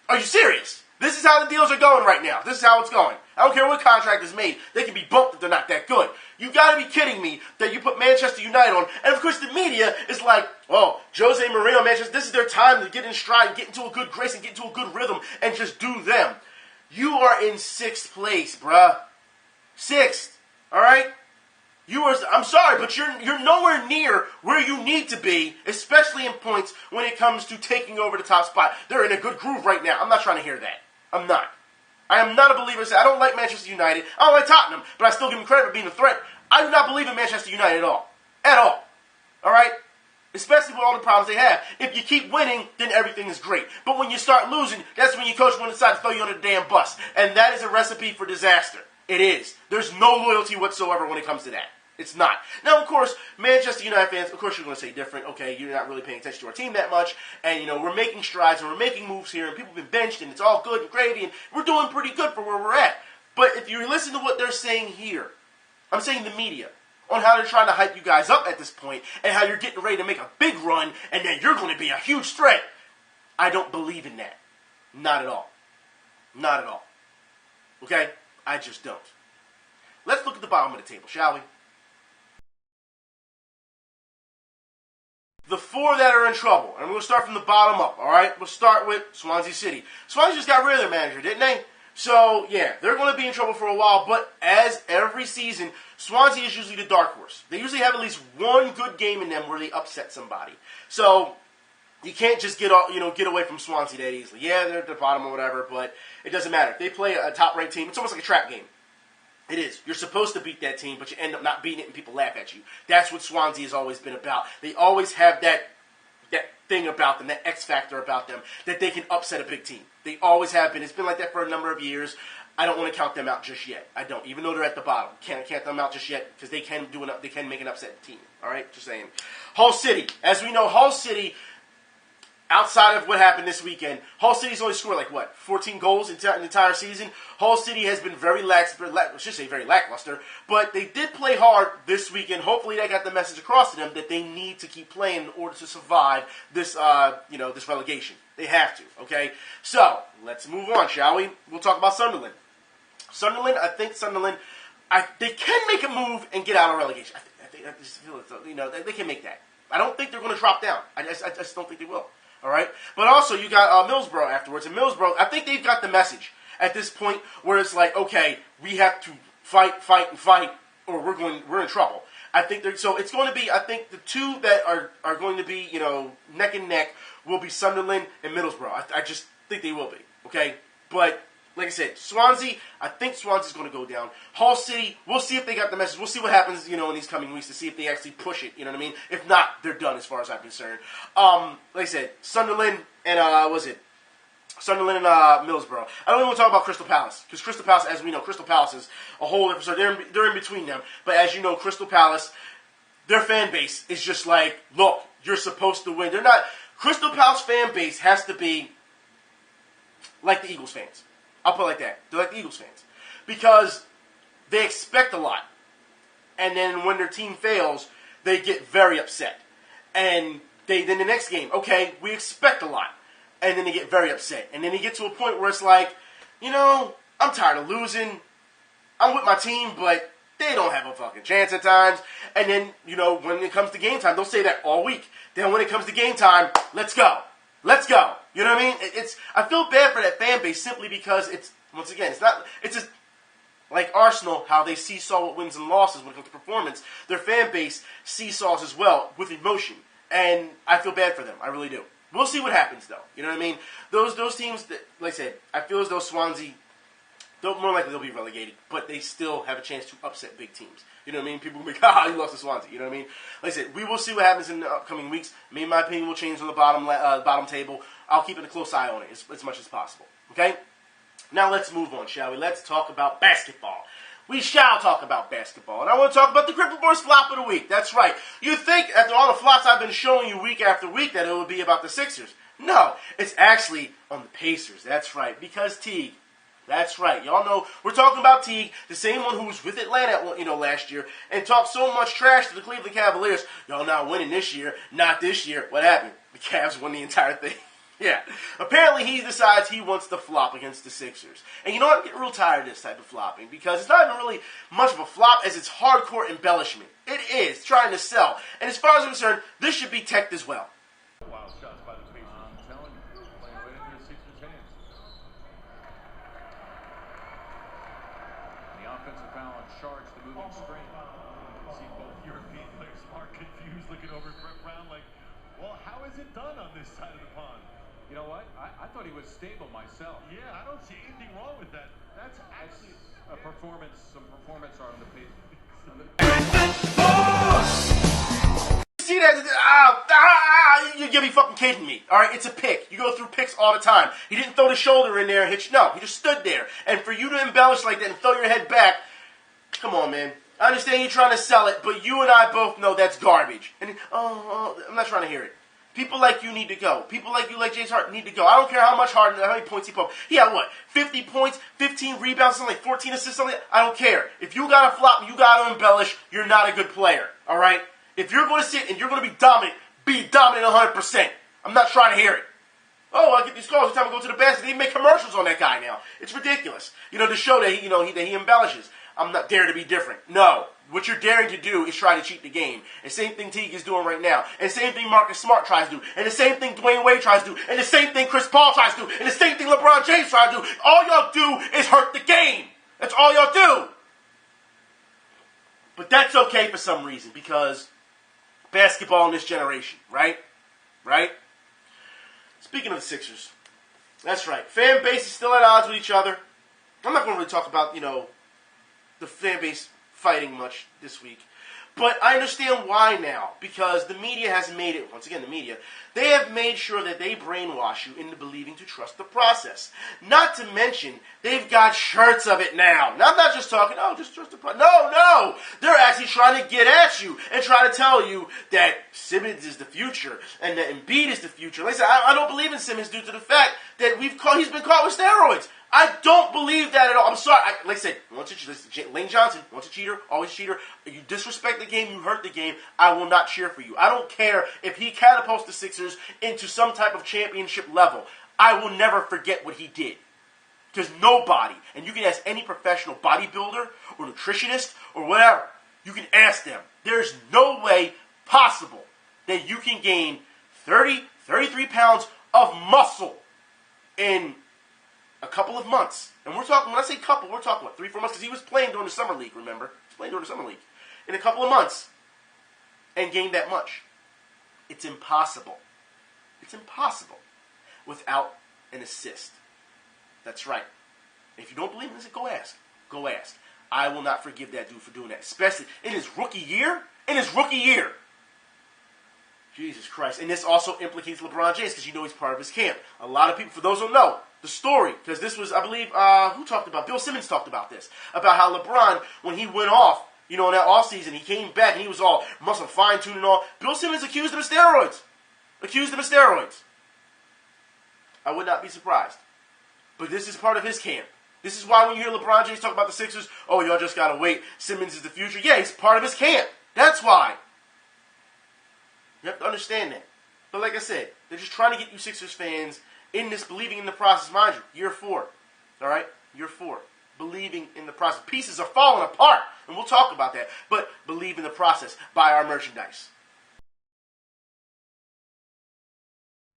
Are you serious? This is how the deals are going right now. This is how it's going. I don't care what contract is made. They can be bumped if they're not that good. You got to be kidding me that you put Manchester United on. And, of course, the media is like, oh, Jose Mourinho, Manchester, this is their time to get in stride, get into a good grace, and get into a good rhythm, and just do them. You are in 6th place, bruh. 6th. All right? I'm sorry, but you're nowhere near where you need to be, especially in points when it comes to taking over the top spot. They're in a good groove right now. I'm not trying to hear that. I'm not. I am not a believer. I don't like Manchester United. I don't like Tottenham, but I still give them credit for being a threat. I do not believe in Manchester United at all. At all. All right? Especially with all the problems they have. If you keep winning, then everything is great. But when you start losing, that's when your coach will decide to throw you on the damn bus. And that is a recipe for disaster. It is. There's no loyalty whatsoever when it comes to that. It's not. Now, of course, Manchester United fans, of course you're going to say different. Okay, you're not really paying attention to our team that much. And, we're making strides and we're making moves here. And people have been benched and it's all good and gravy. And we're doing pretty good for where we're at. But if you listen to what they're saying here, I'm saying the media, on how they're trying to hype you guys up at this point and how you're getting ready to make a big run and then you're going to be a huge threat. I don't believe in that. Not at all. Not at all. Okay? I just don't. Let's look at the bottom of the table, shall we? The 4 that are in trouble, and we're going to start from the bottom up, all right? We'll start with Swansea City. Swansea just got rid of their manager, didn't they? So, yeah, they're going to be in trouble for a while, but as every season, Swansea is usually the dark horse. They usually have at least one good game in them where they upset somebody. So, you can't just get away from Swansea that easily. Yeah, they're at the bottom or whatever, but it doesn't matter. If they play a top-ranked team, it's almost like a trap game. It is. You're supposed to beat that team, but you end up not beating it and people laugh at you. That's what Swansea has always been about. They always have that thing about them, that X factor about them, that they can upset a big team. They always have been. It's been like that for a number of years. I don't want to count them out just yet. I don't. Even though they're at the bottom. Can't count them out just yet because they can make an upset team. All right? Just saying. Hull City. As we know, Hull City, outside of what happened this weekend, Hull City's only scored 14 goals in the entire season. Hull City has been very very lackluster, but they did play hard this weekend. Hopefully, they got the message across to them that they need to keep playing in order to survive this, this relegation. They have to. Okay, so let's move on, shall we? We'll talk about Sunderland. I think Sunderland, they can make a move and get out of relegation. I just feel they can make that. I don't think they're going to drop down. I just don't think they will. All right, but also you got Middlesbrough afterwards, and Middlesbrough, I think they've got the message at this point where it's like, okay, we have to fight, or we're in trouble. I think so. It's going to be. I think the two that are going to be neck and neck will be Sunderland and Middlesbrough. I just think they will be. Okay, but like I said, Swansea, I think Swansea's going to go down. Hull City, we'll see if they got the message. We'll see what happens, in these coming weeks to see if they actually push it, you know what I mean? If not, they're done as far as I'm concerned. Like I said, Sunderland and, Sunderland and Middlesbrough. I don't even want to talk about Crystal Palace, because Crystal Palace, as we know, Crystal Palace is a whole different story. They're in between them. But as you know, Crystal Palace, their fan base is just like, look, you're supposed to win. They're not. Crystal Palace fan base has to be like the Eagles fans. I'll put it like that. They're like the Eagles fans. Because they expect a lot. And then when their team fails, they get very upset. And then the next game, okay, we expect a lot. And then they get very upset. And then they get to a point where it's like, I'm tired of losing. I'm with my team, but they don't have a fucking chance at times. And then, when it comes to game time, they'll say that all week. Then when it comes to game time, let's go. Let's go. You know what I mean? I feel bad for that fan base simply because it's just like Arsenal, how they seesaw with wins and losses when it comes to performance. Their fan base seesaws as well with emotion. And I feel bad for them. I really do. We'll see what happens, though. You know what I mean? Those teams, that, like I said, I feel as though Swansea, more likely they'll be relegated, but they still have a chance to upset big teams. You know what I mean? People will be like, you lost to Swansea. You know what I mean? Like I said, we will see what happens in the upcoming weeks. Me and my opinion will change on the bottom table. I'll keep a close eye on it as much as possible. Okay? Now let's move on, shall we? Let's talk about basketball. We shall talk about basketball. And I want to talk about the Cripple Boys flop of the week. That's right. You think, after all the flops I've been showing you week after week, that it would be about the Sixers. No, it's actually on the Pacers. That's right. Because Teague. That's right. Y'all know we're talking about Teague, the same one who was with Atlanta, last year, and talked so much trash to the Cleveland Cavaliers. Y'all not winning this year, not this year. What happened? The Cavs won the entire thing. Yeah. Apparently he decides he wants to flop against the Sixers. And you know what? I'm getting real tired of this type of flopping because it's not even really much of a flop as it's hardcore embellishment. It is trying to sell. And as far as I'm concerned, this should be teched as well. Wild shots by the Pacers. I'm telling you, playing right into the Sixers' hands. The offensive foul charged the moving screen. You see both European players are confused, looking over at Brett Brown like, well, how is it done on this side of the pond? You know what? I thought he was stable myself. Yeah, I don't see anything wrong with that. That's actually a performance. Some performance art on the Pacers. See that? You be fucking kidding me. All right, it's a pick. You go through picks all the time. He didn't throw the shoulder in there and hit you. No, he just stood there. And for you to embellish like that and throw your head back, come on, man. I understand you're trying to sell it, but you and I both know that's garbage. And I'm not trying to hear it. People like you need to go. People like you, like James Harden, need to go. I don't care how many points he put. He had what? 50 points, 15 rebounds, something like 14 assists, something like that. I don't care. If you got to flop, you got to embellish, you're not a good player. All right? If you're going to sit and you're going to be dominant 100%. I'm not trying to hear it. Oh, I get these calls every time I go to the basket. They even make commercials on that guy now. It's ridiculous. To show that he embellishes. I'm not dare to be different. No. What you're daring to do is try to cheat the game. And same thing Teague is doing right now. And same thing Marcus Smart tries to do. And the same thing Dwayne Wade tries to do. And the same thing Chris Paul tries to do. And the same thing LeBron James tries to do. All y'all do is hurt the game. That's all y'all do. But that's okay for some reason. Because basketball in this generation. Right? Right? Speaking of the Sixers. That's right. Fan base is still at odds with each other. I'm not going to really talk about, the fan base fighting much this week. But I understand why now, because the media has made it, once again the media, they have made sure that they brainwash you into believing to trust the process. Not to mention, they've got shirts of it now. Now I'm not just talking, oh, just trust the process. No. They're actually trying to get at you and try to tell you that Simmons is the future and that Embiid is the future. Like I said, I don't believe in Simmons due to the fact that he's been caught with steroids. I don't believe that at all. I'm sorry. Like I said, Lane Johnson, once a cheater, always a cheater. If you disrespect the game, you hurt the game, I will not cheer for you. I don't care if he catapults the Sixers into some type of championship level. I will never forget what he did. Because nobody, and you can ask any professional bodybuilder or nutritionist or whatever, you can ask them. There's no way possible that you can gain 33 pounds of muscle in a couple of months. And we're talking, when I say couple, we're talking about 3-4 months, because he was playing during the summer league, remember? He was playing during the summer league. In a couple of months, and gain that much. It's impossible. It's impossible without an assist. That's right. If you don't believe in this, go ask. Go ask. I will not forgive that dude for doing that, especially in his rookie year. In his rookie year. Jesus Christ. And this also implicates LeBron James, because you know he's part of his camp. A lot of people, for those who don't know, the story, because this was, I believe, who talked about? Bill Simmons talked about this. About how LeBron, when he went off, in that offseason, he came back and he was all muscle fine-tuned and all. Bill Simmons accused him of steroids. I would not be surprised. But this is part of his camp. This is why when you hear LeBron James talk about the Sixers, oh, y'all just got to wait. Simmons is the future. Yeah, he's part of his camp. That's why. You have to understand that. But like I said, they're just trying to get you Sixers fans in this, believing in the process. Mind you, year 4. All right? Year 4. Believing in the process. Pieces are falling apart, and we'll talk about that. But believe in the process. Buy our merchandise.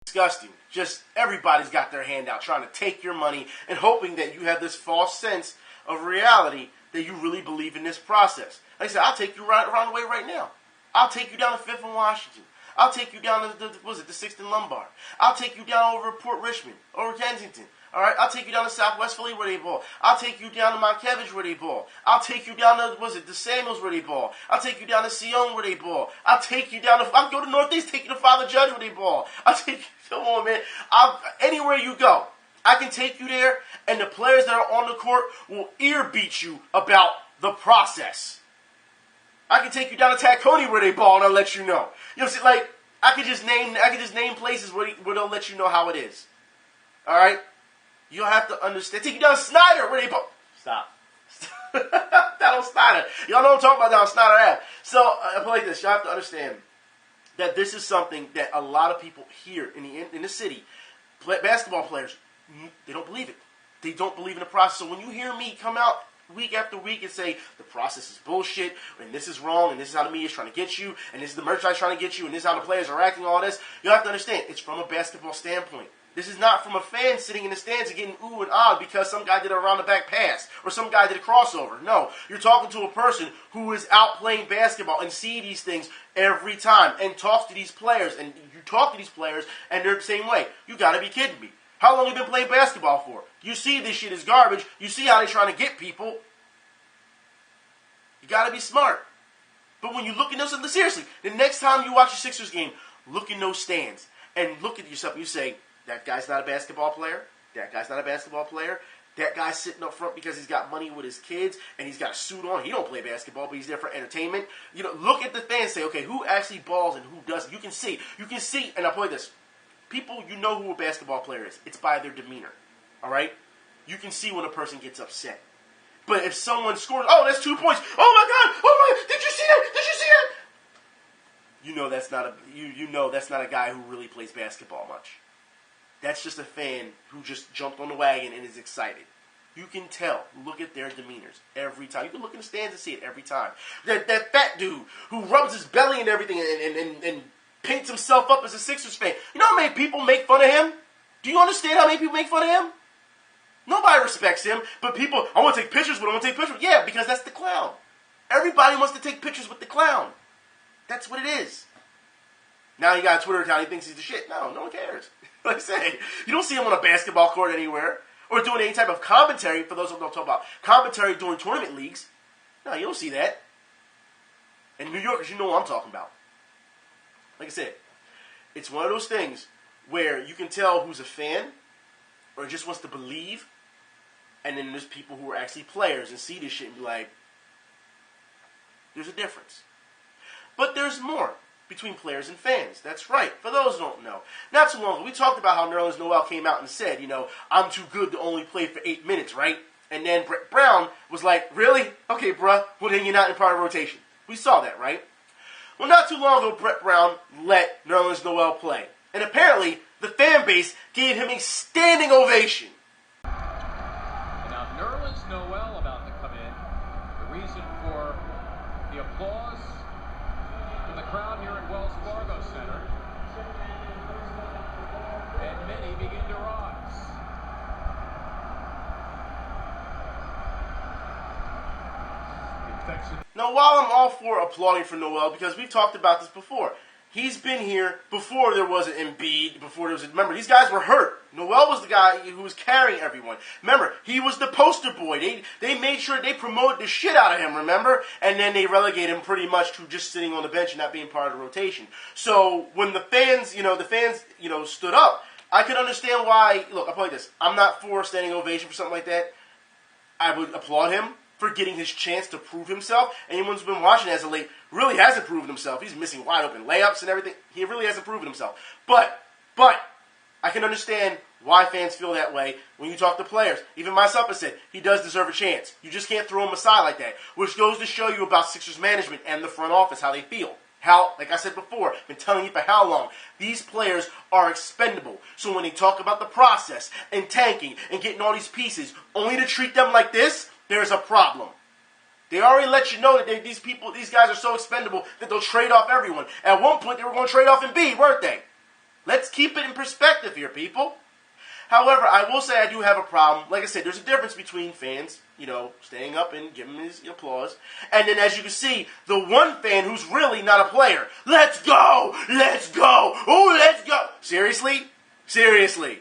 Disgusting. Just everybody's got their hand out trying to take your money and hoping that you have this false sense of reality that you really believe in this process. Like I said, I'll take you around the way right now. I'll take you down to 5th and Washington. I'll take you down to the 6th and Lombard. I'll take you down over Port Richmond, over Kensington. All right, I'll take you down to Southwest Philly where they ball. I'll take you down to Montkevich where they ball. I'll take you down to, the Samuels where they ball. I'll take you down to Sion where they ball. I'll take you down to, I'll go to Northeast, take you to Father Judge where they ball. I'll take you, come on, man. Anywhere you go, I can take you there, and the players that are on the court will ear beat you about the process. I can take you down to Tacony where they ball, and I'll let you know. See, like, I could just name places where they'll let you know how it is. All right? You'll have to understand. Take you down to Snyder where they ball. Stop. Down on Snyder. Y'all know what I'm talking about down on Snyder Ave. So, I put it like this. Y'all have to understand that this is something that a lot of people here in the city, basketball players, they don't believe it. They don't believe in the process. So when you hear me come out week after week and say the process is bullshit, and this is wrong, and this is how the media is trying to get you, and this is the merchandise trying to get you, and this is how the players are acting, all this, you have to understand, it's from a basketball standpoint. This is not from a fan sitting in the stands and getting ooh and ah because some guy did a round-the-back pass or some guy did a crossover. No, you're talking to a person who is out playing basketball and see these things every time and talks to these players. And you talk to these players and they're the same way. You got to be kidding me. How long have you been playing basketball for? You see this shit is garbage. You see how they're trying to get people. You got to be smart. But when you look in those, seriously, the next time you watch a Sixers game, look in those stands and look at yourself and you say, that guy's not a basketball player. That guy's not a basketball player. That guy's sitting up front because he's got money with his kids and he's got a suit on. He don't play basketball, but he's there for entertainment. Look at the fans and say, okay, who actually balls and who doesn't? You can see, and I'll play this. People, you know who a basketball player is. It's by their demeanor, all right? You can see when a person gets upset. But if someone scores, oh, that's 2 points. Oh, my God, did you see that? Did you see that? You know that's not a guy who really plays basketball much. That's just a fan who just jumped on the wagon and is excited. You can tell. Look at their demeanors every time. You can look in the stands and see it every time. That fat dude who rubs his belly and everything and paints himself up as a Sixers fan. You know how many people make fun of him? Do you understand how many people make fun of him? Nobody respects him, but people, I want to take pictures with him. Yeah, because that's the clown. Everybody wants to take pictures with the clown. That's what it is. Now he got a Twitter account, he thinks he's the shit. No one cares. Like I say, you don't see him on a basketball court anywhere or doing any type of commentary, for those who don't talk about commentary during tournament leagues. No, you don't see that. And New Yorkers, you know what I'm talking about. Like I said, it's one of those things where you can tell who's a fan or just wants to believe, and then there's people who are actually players and see this shit and be like, there's a difference. But there's more between players and fans. That's right. For those who don't know. Not too long ago, we talked about how Nerlens Noel came out and said, I'm too good to only play for 8 minutes, right? And then Brett Brown was like, really? Okay, bruh, well then you're not in part of rotation. We saw that, right? Well, not too long ago, Brett Brown let Nerlens Noel play. And apparently, the fan base gave him a standing ovation. Now, Nerlens Noel about to come in. The reason for the applause from the crowd here at Wells Fargo Center. And many begin to rise. Now, while I'm all for applauding for Noel, because we've talked about this before, he's been here before there was an Embiid, remember, these guys were hurt. Noel was the guy who was carrying everyone. Remember, he was the poster boy. They made sure they promoted the shit out of him, remember? And then they relegated him pretty much to just sitting on the bench and not being part of the rotation. So when the fans stood up, I could understand why. Look, I'll play this. I'm not for a standing ovation for something like that. I would applaud him for getting his chance to prove himself. Anyone who's been watching as of late really hasn't proven himself. He's missing wide open layups and everything. He really hasn't proven himself. But I can understand why fans feel that way when you talk to players. Even myself has said he does deserve a chance. You just can't throw him aside like that, which goes to show you about Sixers management and the front office, how they feel. How, like I said before, been telling you for how long, these players are expendable. So when they talk about the process and tanking and getting all these pieces, only to treat them like this, there's a problem. They already let you know that these guys are so expendable that they'll trade off everyone. At one point, they were going to trade off Embiid, weren't they? Let's keep it in perspective here, people. However, I will say I do have a problem. Like I said, there's a difference between fans, staying up and giving his applause. And then, as you can see, the one fan who's really not a player. Let's go! Let's go! Oh, let's go! Seriously? Seriously.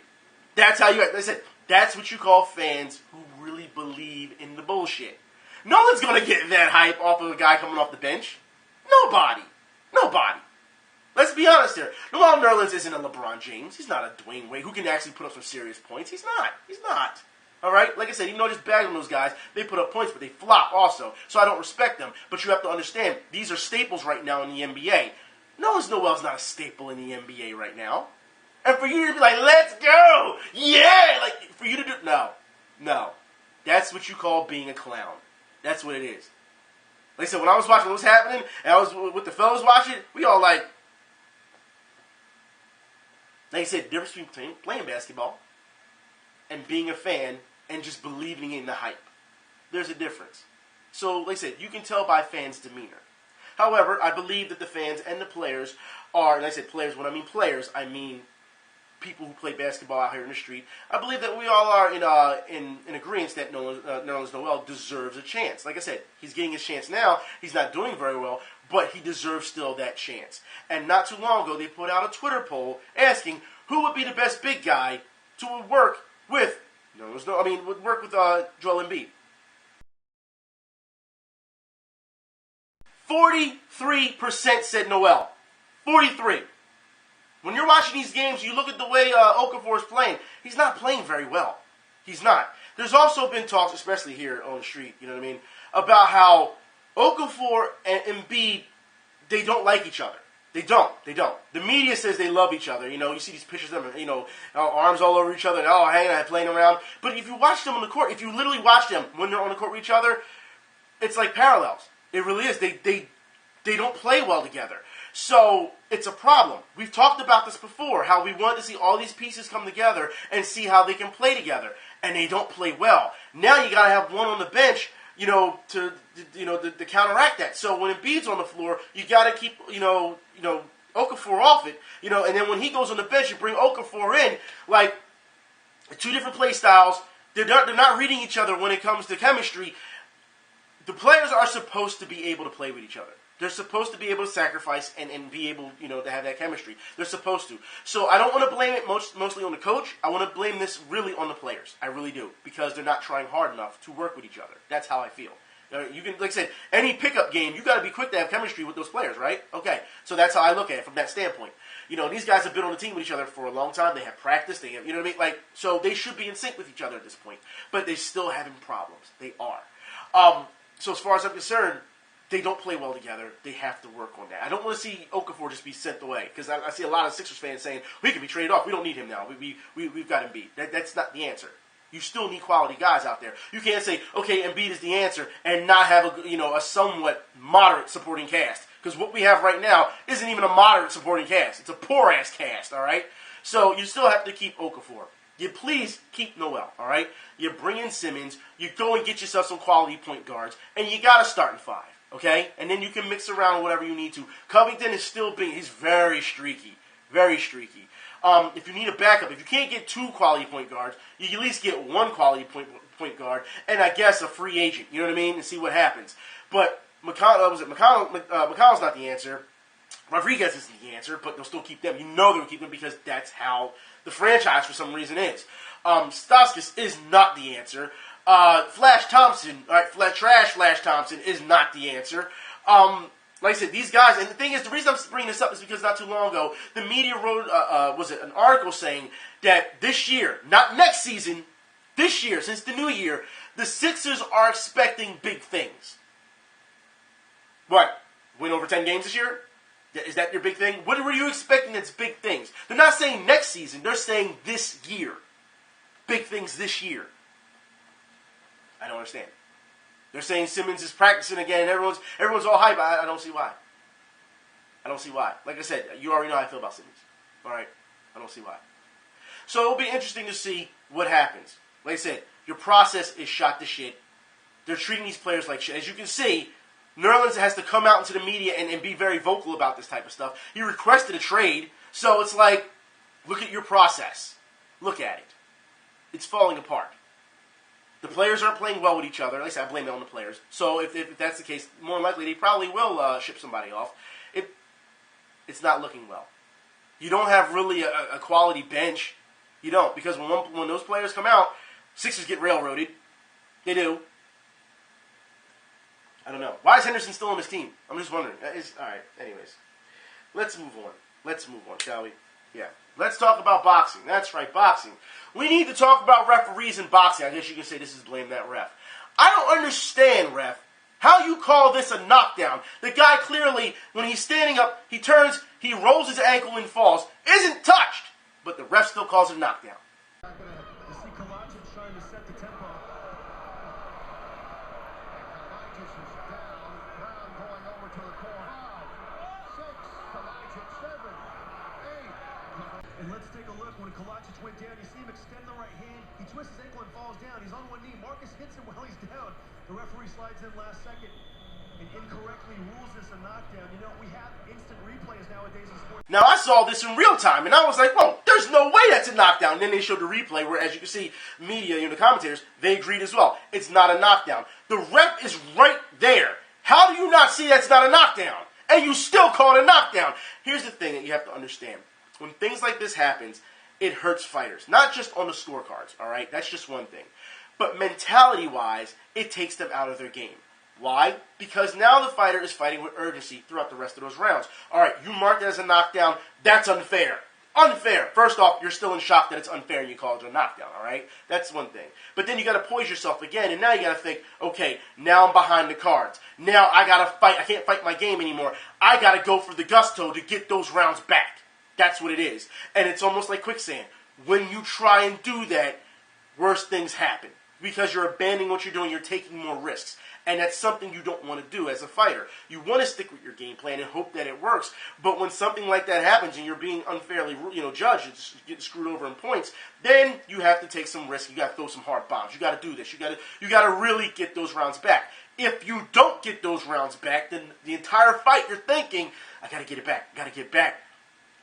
That's how like I said, that's what you call fans who really believe in the bullshit. No one's going to get that hype off of a guy coming off the bench. Nobody. Let's be honest here. Noel Nerlens isn't a LeBron James. He's not a Dwayne Wade who can actually put up some serious points. He's not. All right? Like I said, even though I just bagged on those guys, they put up points, but they flop also. So I don't respect them. But you have to understand, these are staples right now in the NBA. Noel's not a staple in the NBA right now. And for you to be like, let's go! Yeah! Like, for you to do... No. That's what you call being a clown. That's what it is. Like I said, when I was watching what was happening, and I was with the fellas watching, we all like I said, the difference between playing basketball and being a fan and just believing in the hype. There's a difference. So, like I said, you can tell by fans' demeanor. However, I believe that the fans and the players are, and I said players, when I mean players, I mean people who play basketball out here in the street. I believe that we all are in agreement that Nerlens Noel deserves a chance. Like I said, he's getting his chance now. He's not doing very well, but he deserves still that chance. And not too long ago, they put out a Twitter poll asking who would be the best big guy to work with work with Joel Embiid. 43% said Noel. 43. When you're watching these games, you look at the way Okafor is playing. He's not playing very well. He's not. There's also been talks, especially here on the street, about how Okafor and Embiid, they don't like each other. They don't. The media says they love each other. You see these pictures of them, arms all over each other, and hanging out, playing around. But if you watch them on the court, if you literally watch them when they're on the court with each other, it's like parallels. It really is. They don't play well together. So it's a problem. We've talked about this before, how we want to see all these pieces come together and see how they can play together. And they don't play well. Now you got to have one on the bench, to counteract that. So when Embiid's on the floor, you got to keep, Okafor off it, and then when he goes on the bench, you bring Okafor in, like, two different play styles. They're not reading each other when it comes to chemistry. The players are supposed to be able to play with each other. They're supposed to be able to sacrifice and be able, to have that chemistry. They're supposed to. So I don't want to blame it mostly on the coach. I want to blame this really on the players. I really do. Because they're not trying hard enough to work with each other. That's how I feel. You can, like I said, any pickup game, you got to be quick to have chemistry with those players, right? Okay, so that's how I look at it from that standpoint. These guys have been on the team with each other for a long time. They have practice. They have, you know what I mean? Like, so they should be in sync with each other at this point. But they're still having problems. They are. So as far as I'm concerned, they don't play well together. They have to work on that. I don't want to see Okafor just be sent away because I see a lot of Sixers fans saying, we can be traded off. We don't need him now. We've got Embiid. That's not the answer. You still need quality guys out there. You can't say, okay, Embiid is the answer and not have a somewhat moderate supporting cast. Because what we have right now isn't even a moderate supporting cast. It's a poor-ass cast, all right? So you still have to keep Okafor. You please keep Noel, all right? You bring in Simmons. You go and get yourself some quality point guards. And you got to start in 5, okay? And then you can mix around whatever you need to. Covington is still he's very streaky. Very streaky. If you need a backup, if you can't get 2 quality point guards, you can at least get 1 quality point guard, and I guess a free agent. You know what I mean? And see what happens. But McConnell's not the answer. Rodriguez isn't the answer, but they'll still keep them. They'll keep them because that's how the franchise, for some reason, is. Stauskas is not the answer. Flash Thompson, all right, trash Flash Thompson is not the answer. Like I said, these guys, and the thing is, the reason I'm bringing this up is because not too long ago, the media wrote, an article saying that this year, not next season, this year, since the new year, the Sixers are expecting big things. What? Win over 10 games this year? Is that your big thing? What were you expecting that's big things? They're not saying next season, they're saying this year. Big things this year. I don't understand. They're saying Simmons is practicing again. Everyone's all hype. I don't see why. I don't see why. Like I said, you already know how I feel about Simmons. All right? I don't see why. So it'll be interesting to see what happens. Like I said, your process is shot to shit. They're treating these players like shit. As you can see, Nerlens has to come out into the media and be very vocal about this type of stuff. He requested a trade, so it's like, look at your process. Look at it. It's falling apart. The players aren't playing well with each other. At least I blame it on the players. So if that's the case, more than likely they probably will ship somebody off. It's not looking well. You don't have really a quality bench. You don't. Because when those players come out, Sixers get railroaded. They do. I don't know. Why is Henderson still on this team? I'm just wondering. All right. Anyways. Let's move on, shall we? Yeah. Let's talk about boxing. That's right, boxing. We need to talk about referees in boxing. I guess you can say this is blame that ref. I don't understand, ref, how you call this a knockdown. The guy clearly, when he's standing up, he turns, he rolls his ankle and falls. Isn't touched, but the ref still calls it a knockdown. You see Kalach's trying to set the tempo. Kalach's is down. Brown going over to the corner. 5, 6, Kalach's 7, 8. And let's take a look. When Kalach's went down, you see him extend the right hand. He twists his ankle and falls down. He's on one knee. Marcus hits him while he's down. The referee slides in last second and incorrectly rules this a knockdown. We have instant replays nowadays in sports. Now, I saw this in real time, and I was like, whoa, there's no way that's a knockdown. And then they showed the replay where, as you can see, media, the commentators, they agreed as well. It's not a knockdown. The ref is right there. How do you not see that's not a knockdown? And you still call it a knockdown. Here's the thing that you have to understand. When things like this happens, it hurts fighters. Not just on the scorecards, all right? That's just one thing. But mentality-wise, it takes them out of their game. Why? Because now the fighter is fighting with urgency throughout the rest of those rounds. All right, you marked it as a knockdown. That's unfair. Unfair. First off, you're still in shock that it's unfair and you call it a knockdown, all right? That's one thing. But then you got to poise yourself again, and now you got to think, okay, now I'm behind the cards. Now I got to fight. I can't fight my game anymore. I got to go for the gusto to get those rounds back. That's what it is. And it's almost like quicksand. When you try and do that, worse things happen. Because you're abandoning what you're doing, you're taking more risks. And that's something you don't want to do as a fighter. You want to stick with your game plan and hope that it works. But when something like that happens and you're being unfairly, judged and getting screwed over in points, then you have to take some risks. You got to throw some hard bombs. You got to do this. You got to really get those rounds back. If you don't get those rounds back, then the entire fight you're thinking, I got to get it back. I got to get back.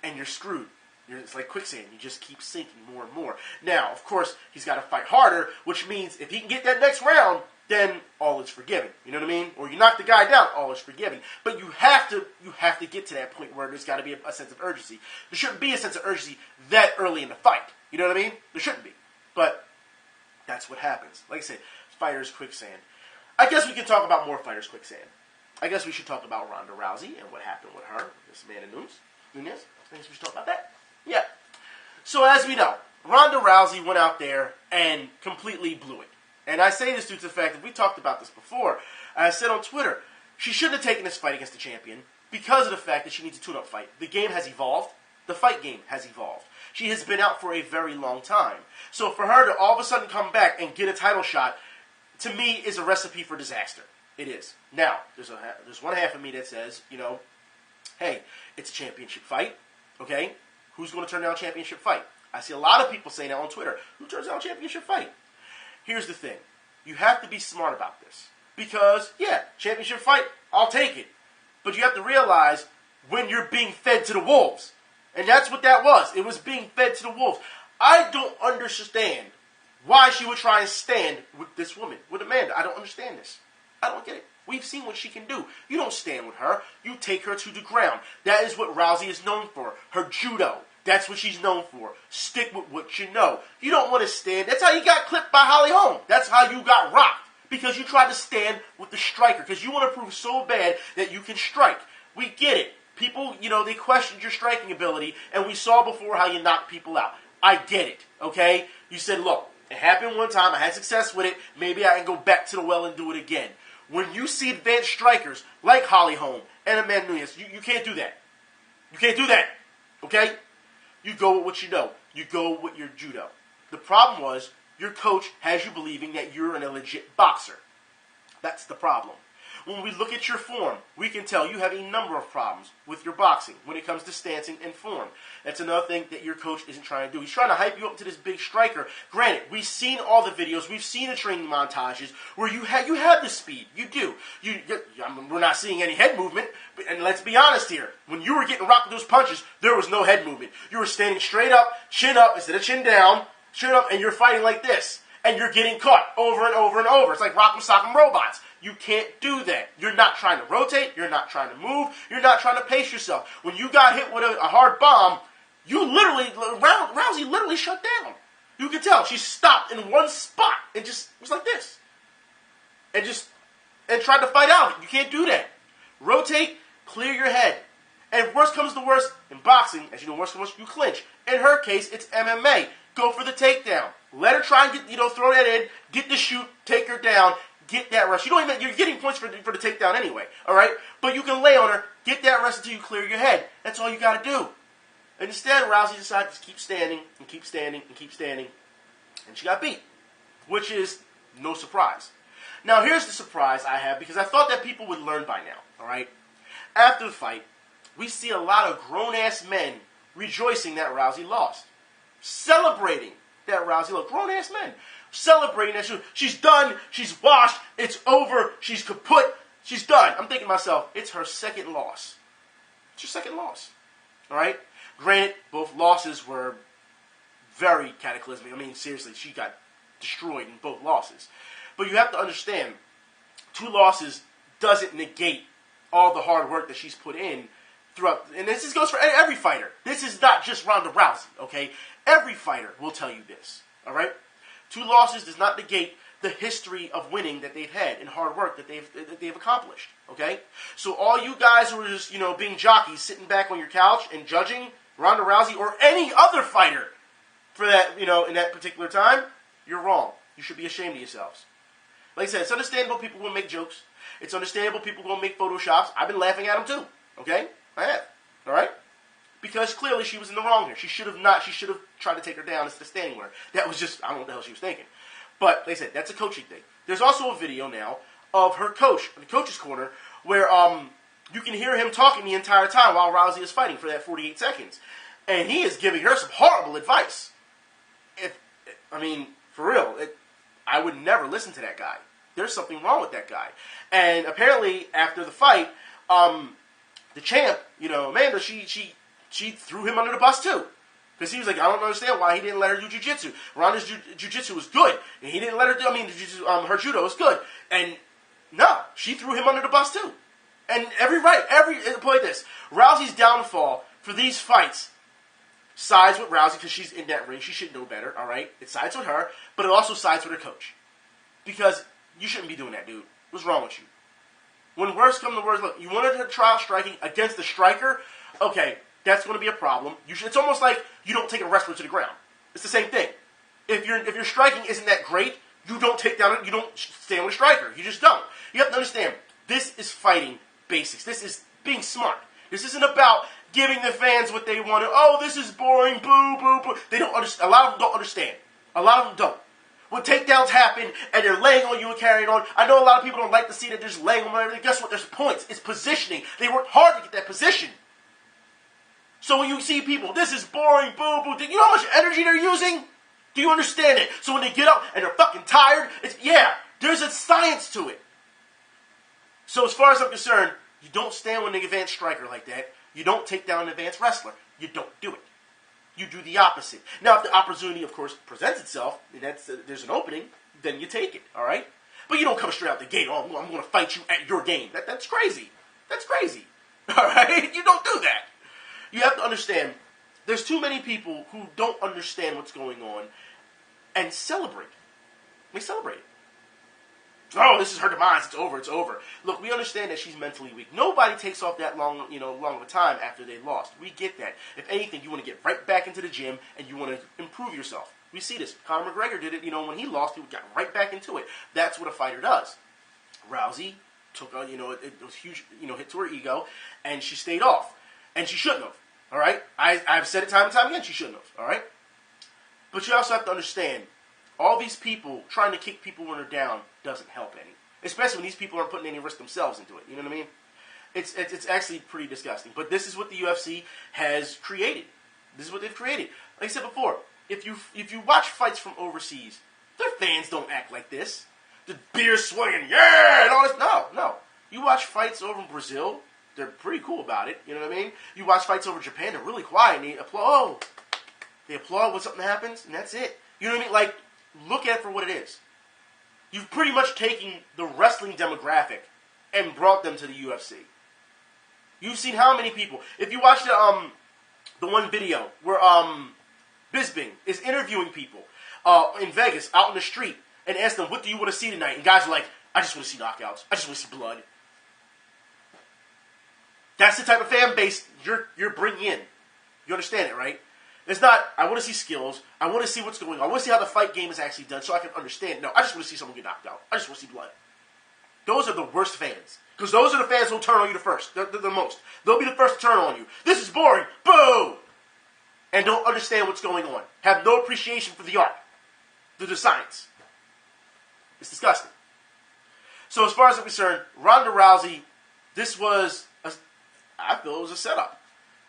And you're screwed. It's like quicksand. You just keep sinking more and more. Now, of course, he's got to fight harder, which means if he can get that next round, then all is forgiven. You know what I mean? Or you knock the guy down, all is forgiven. But you have to get to that point where there's got to be a sense of urgency. There shouldn't be a sense of urgency that early in the fight. You know what I mean? There shouldn't be. But that's what happens. Like I said, fighter's quicksand. I guess we can talk about more fighters, Quicksand. I guess we should talk about Ronda Rousey and what happened with her, this man in Nunes. I guess we should talk about that. Yeah. So as we know, Ronda Rousey went out there and completely blew it. And I say this due to the fact that we talked about this before. I said on Twitter, she shouldn't have taken this fight against the champion because of the fact that she needs a tune-up fight. The game has evolved. The fight game has evolved. She has been out for a very long time. So for her to all of a sudden come back and get a title shot, to me, is a recipe for disaster. It is. Now, there's one half of me that says, hey, it's a championship fight, okay? Who's going to turn down a championship fight? I see a lot of people saying that on Twitter. Who turns down a championship fight? Here's the thing. You have to be smart about this. Because, yeah, championship fight, I'll take it. But you have to realize when you're being fed to the wolves. And that's what that was. It was being fed to the wolves. I don't understand why she would try and stand with this woman, with Amanda. I don't understand this. I don't get it. We've seen what she can do. You don't stand with her. You take her to the ground. That is what Rousey is known for. Her judo. That's what she's known for. Stick with what you know. You don't want to stand. That's how you got clipped by Holly Holm. That's how you got rocked. Because you tried to stand with the striker. Because you want to prove so bad that you can strike. We get it. People, they questioned your striking ability. And we saw before how you knocked people out. I get it. Okay? You said, look, it happened one time. I had success with it. Maybe I can go back to the well and do it again. When you see advanced strikers like Holly Holm and Amanda Nunes, you can't do that. You can't do that. Okay? You go with what you know. You go with your judo. The problem was your coach has you believing that you're an illegit boxer. That's the problem. When we look at your form, we can tell you have a number of problems with your boxing when it comes to stancing and form. That's another thing that your coach isn't trying to do. He's trying to hype you up to this big striker. Granted, we've seen all the videos. We've seen the training montages where you have the speed. You do. We're not seeing any head movement. And let's be honest here. When you were getting rocked with those punches, there was no head movement. You were standing straight up, chin up, instead of chin down, chin up, and you're fighting like this. And you're getting caught over and over and over. It's like Rock'em Sock'em Robots. You can't do that. You're not trying to rotate. You're not trying to move. You're not trying to pace yourself. When you got hit with a hard bomb, Rousey literally shut down. You could tell. She stopped in one spot and just was like this. And tried to fight out. You can't do that. Rotate, clear your head. And worst comes to worst, in boxing, as you know, worst comes to worst, you clinch. In her case, it's MMA. Go for the takedown. Let her try and get, throw that in, get the shoot, take her down, get that rest. You're getting points for the takedown anyway, all right? But you can lay on her, get that rest until you clear your head. That's all you got to do. Instead, Rousey decided to keep standing and keep standing and keep standing, and she got beat, which is no surprise. Now, here's the surprise I have, because I thought that people would learn by now, all right? After the fight, we see a lot of grown-ass men rejoicing that Rousey lost. Celebrating that Rousey lost. Grown-ass men. Celebrating that she's done, she's washed, it's over, she's kaput, she's done. I'm thinking to myself, it's her second loss. It's her second loss. All right? Granted, both losses were very cataclysmic. I mean, seriously, she got destroyed in both losses. But you have to understand, 2 losses doesn't negate all the hard work that she's put in throughout. And this goes for every fighter. This is not just Ronda Rousey, okay? Every fighter will tell you this, all right? 2 losses does not negate the history of winning that they've had and hard work that they've accomplished, okay? So all you guys who are just, being jockeys, sitting back on your couch and judging Ronda Rousey or any other fighter for that, in that particular time, you're wrong. You should be ashamed of yourselves. Like I said, it's understandable people will make jokes. It's understandable people will make photoshops. I've been laughing at them too, okay? I have, all right? Because clearly she was in the wrong here. She should have tried to take her down instead of standing with her. That was just, I don't know what the hell she was thinking. But, like I said, that's a coaching thing. There's also a video now of her coach, in the coach's corner, where you can hear him talking the entire time while Rousey is fighting for that 48 seconds. And he is giving her some horrible advice. For real, I would never listen to that guy. There's something wrong with that guy. And apparently, after the fight, the champ, Amanda, she threw him under the bus too. Because he was like, I don't understand why he didn't let her do jiu-jitsu. Ronda's jiu-jitsu was good. And he didn't let her do, her judo was good. And no, she threw him under the bus too. And put like this, Rousey's downfall for these fights sides with Rousey because she's in that ring. She should know better, all right? It sides with her, but it also sides with her coach. Because you shouldn't be doing that, dude. What's wrong with you? When worst come to worst, look, you wanted to trial striking against the striker, okay, that's going to be a problem. It's almost like you don't take a wrestler to the ground. It's the same thing. If your striking isn't that great, you don't stand with a striker. You just don't. You have to understand, this is fighting basics. This is being smart. This isn't about giving the fans what they wanted. Oh, this is boring, boo, boo, boo. They don't understand. A lot of them don't understand. A lot of them don't. When takedowns happen and they're laying on you and carrying on, I know a lot of people don't like to see that they're just laying on everything. Guess what? There's points. It's positioning. They worked hard to get that position. So when you see people, this is boring, boo, boo, do you know how much energy they're using? Do you understand it? So when they get up and they're fucking tired, there's a science to it. So as far as I'm concerned, you don't stand with an advanced striker like that. You don't take down an advanced wrestler. You don't do it. You do the opposite. Now, if the opportunity, of course, presents itself, and there's an opening, then you take it, all right? But you don't come straight out the gate, oh, I'm going to fight you at your game. That's crazy. That's crazy, all right? You don't do that. You have to understand, there's too many people who don't understand what's going on and celebrate. They celebrate it. Oh, this is her demise. It's over. It's over. Look, we understand that she's mentally weak. Nobody takes off that long of a time after they lost. We get that. If anything, you want to get right back into the gym and you want to improve yourself. We see this. Conor McGregor did it. When he lost, he got right back into it. That's what a fighter does. Rousey took it was huge, hit to her ego, and she stayed off, and she shouldn't have. All right, I've said it time and time again. She shouldn't have. All right, but you also have to understand. All these people trying to kick people when they're down doesn't help any. Especially when these people aren't putting any risk themselves into it. You know what I mean? It's actually pretty disgusting. But this is what the UFC has created. This is what they've created. Like I said before, if you watch fights from overseas, their fans don't act like this. The beer swinging, yeah, and all this. No. You watch fights over in Brazil, they're pretty cool about it. You know what I mean? You watch fights over in Japan, they're really quiet and they applaud. They applaud when something happens, and that's it. You know what I mean? Like, look at it for what it is. You've pretty much taken the wrestling demographic and brought them to the UFC. You've seen how many people. If you watch the one video where Bisping is interviewing people in Vegas, out in the street, and asks them, what do you want to see tonight? And guys are like, I just want to see knockouts. I just want to see blood. That's the type of fan base you're bringing in. You understand it, right? It's not, I want to see skills. I want to see what's going on. I want to see how the fight game is actually done so I can understand. No, I just want to see someone get knocked out. I just want to see blood. Those are the worst fans. Because those are the fans who will turn on you the first. The most. They'll be the first to turn on you. This is boring. Boo! And don't understand what's going on. Have no appreciation for the art. The science. It's disgusting. So as far as I'm concerned, Ronda Rousey, I feel it was a setup.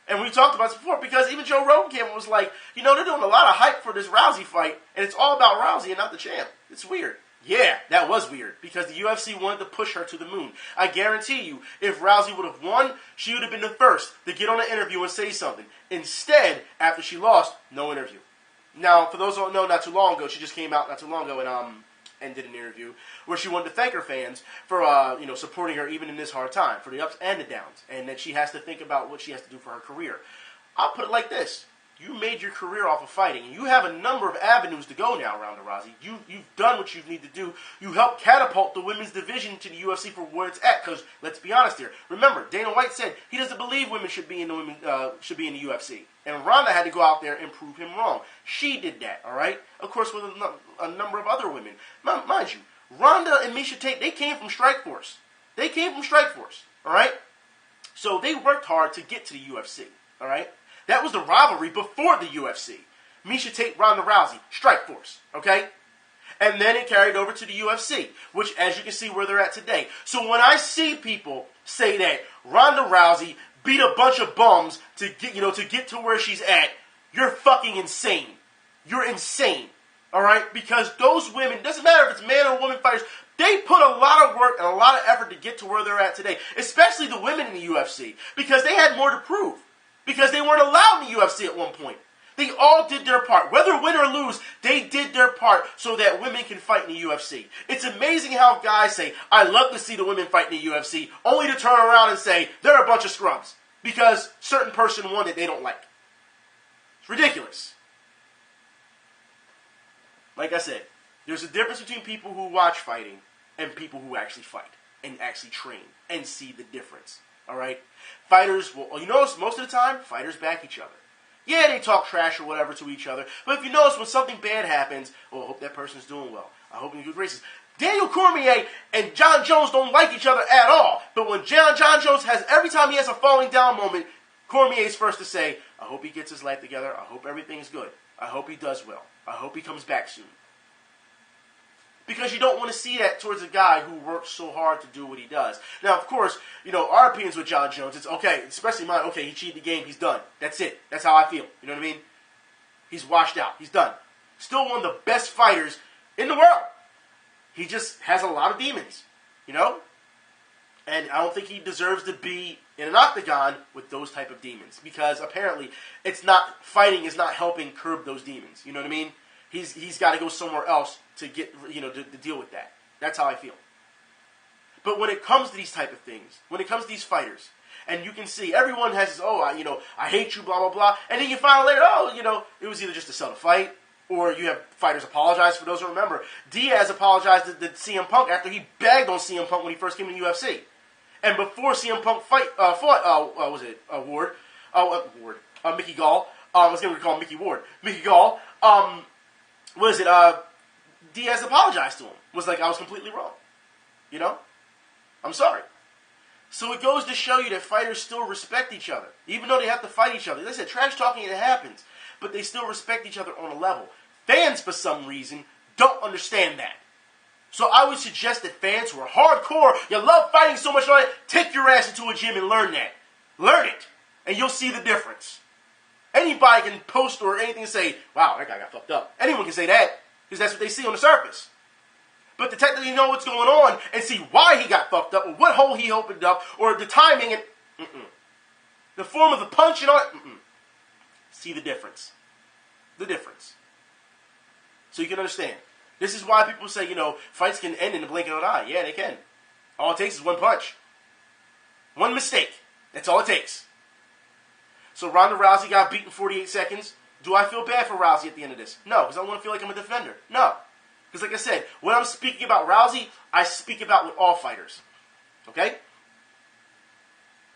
And we talked about this before, because even Joe Rogan was like, they're doing a lot of hype for this Rousey fight, and it's all about Rousey and not the champ. It's weird. Yeah, that was weird, because the UFC wanted to push her to the moon. I guarantee you, if Rousey would have won, she would have been the first to get on an interview and say something. Instead, after she lost, no interview. Now, for those who don't know, not too long ago, she just came out not too long ago and did an interview where she wanted to thank her fans for supporting her even in this hard time, for the ups and the downs, and that she has to think about what she has to do for her career. I'll put it like this. You made your career off of fighting, and you have a number of avenues to go now, Ronda Rousey. You've done what you need to do. You helped catapult the women's division to the UFC for where it's at, because let's be honest here. Remember, Dana White said he doesn't believe women should be in the UFC. And Ronda had to go out there and prove him wrong. She did that, all right? Of course, with a number of other women. Mind you, Ronda and Miesha Tate, they came from Strikeforce. All right? So they worked hard to get to the UFC, all right? That was the rivalry before the UFC. Miesha Tate, Ronda Rousey, Strikeforce, okay? And then it carried over to the UFC, which, as you can see, where they're at today. So when I see people say that Ronda Rousey beat a bunch of bums to get to where she's at, you're fucking insane. You're insane, all right? Because those women, doesn't matter if it's man or woman fighters, they put a lot of work and a lot of effort to get to where they're at today, especially the women in the UFC, because they had more to prove. Because they weren't allowed in the UFC at one point. They all did their part. Whether win or lose, they did their part so that women can fight in the UFC. It's amazing how guys say, I love to see the women fight in the UFC, only to turn around and say, they're a bunch of scrubs. Because certain person won that they don't like. It's ridiculous. Like I said, there's a difference between people who watch fighting and people who actually fight and actually train and see the difference. All right? Fighters will, you notice most of the time, fighters back each other. Yeah, they talk trash or whatever to each other, but if you notice when something bad happens, oh, I hope that person's doing well. I hope he's good graces. Daniel Cormier and John Jones don't like each other at all, but when John Jones has, every time he has a falling down moment, Cormier's first to say, I hope he gets his life together. I hope everything is good. I hope he does well. I hope he comes back soon. Because you don't want to see that towards a guy who works so hard to do what he does. Now, of course, our opinions with John Jones, it's okay, especially mine, okay, he cheated the game, he's done. That's it. That's how I feel. You know what I mean? He's washed out. He's done. Still one of the best fighters in the world. He just has a lot of demons, And I don't think he deserves to be in an octagon with those type of demons. Because apparently, fighting is not helping curb those demons. You know what I mean? He's got to go somewhere else to get, to deal with that. That's how I feel. But when it comes to these type of things, when it comes to these fighters, and you can see everyone has this, I hate you, blah, blah, blah. And then you find out later, it was either just to sell the fight, or you have fighters apologize. For those who remember, Diaz apologized to CM Punk after he bagged on CM Punk when he first came to the UFC. And before CM Punk fought, Ward? Mickey Gall. I was going to call him Mickey Ward. Mickey Gall. Diaz apologized to him. Was like, I was completely wrong. I'm sorry. So it goes to show you that fighters still respect each other. Even though they have to fight each other. They said trash talking, it happens. But they still respect each other on a level. Fans, for some reason, don't understand that. So I would suggest that fans who are hardcore, you love fighting so much, take your ass into a gym and learn that. Learn it. And you'll see the difference. Anybody can post or anything and say, wow, that guy got fucked up. Anyone can say that, because that's what they see on the surface. But to technically know what's going on and see why he got fucked up, or what hole he opened up, or the timing, and the form of the punch and all that, see the difference. The difference. So you can understand. This is why people say, fights can end in the blink of an eye. Yeah, they can. All it takes is one punch. One mistake. That's all it takes. So Ronda Rousey got beaten 48 seconds. Do I feel bad for Rousey at the end of this? No, because I don't want to feel like I'm a defender. No. Because like I said, when I'm speaking about Rousey, I speak about with all fighters. Okay?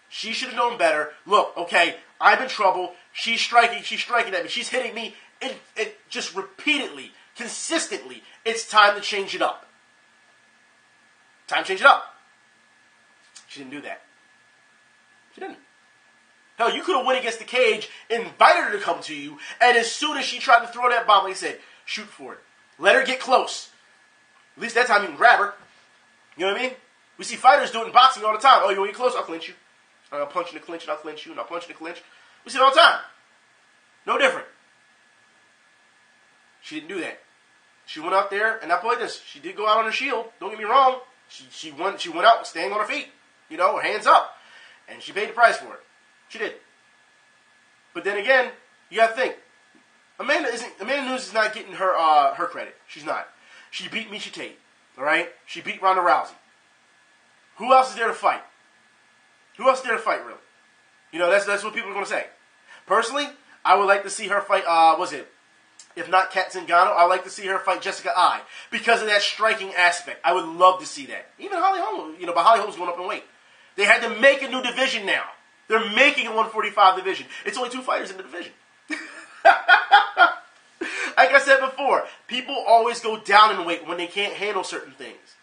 She should have known better. Look, okay, I'm in trouble. She's striking at me. She's hitting me. It just repeatedly, consistently. It's time to change it up. Time to change it up. She didn't do that. She didn't. Hell, you could have went against the cage, invited her to come to you, and as soon as she tried to throw that bomb, like I said, shoot for it. Let her get close. At least that time you can grab her. You know what I mean? We see fighters do it in boxing all the time. Oh, you want to get close? I'll clinch you. I'll punch in the clinch, and I'll clinch you, and I'll punch in the clinch. We see it all the time. No different. She didn't do that. She went out there, and I played this. She did go out on her shield. Don't get me wrong. She went out staying on her feet. Her hands up. And she paid the price for it. She did. But then again, you got to think. Amanda Nunes is not getting her credit. She's not. She beat Miesha Tate. All right? She beat Ronda Rousey. Who else is there to fight? Who else is there to fight, really? That's what people are going to say. Personally, I would like to see her fight, if not Kat Zingano, I'd like to see her fight Jessica Ai. Because of that striking aspect. I would love to see that. Even Holly Holm, but Holly Holm's going up in weight. They had to make a new division now. They're making a 145 division. It's only 2 fighters in the division. Like I said before, people always go down in weight when they can't handle certain things.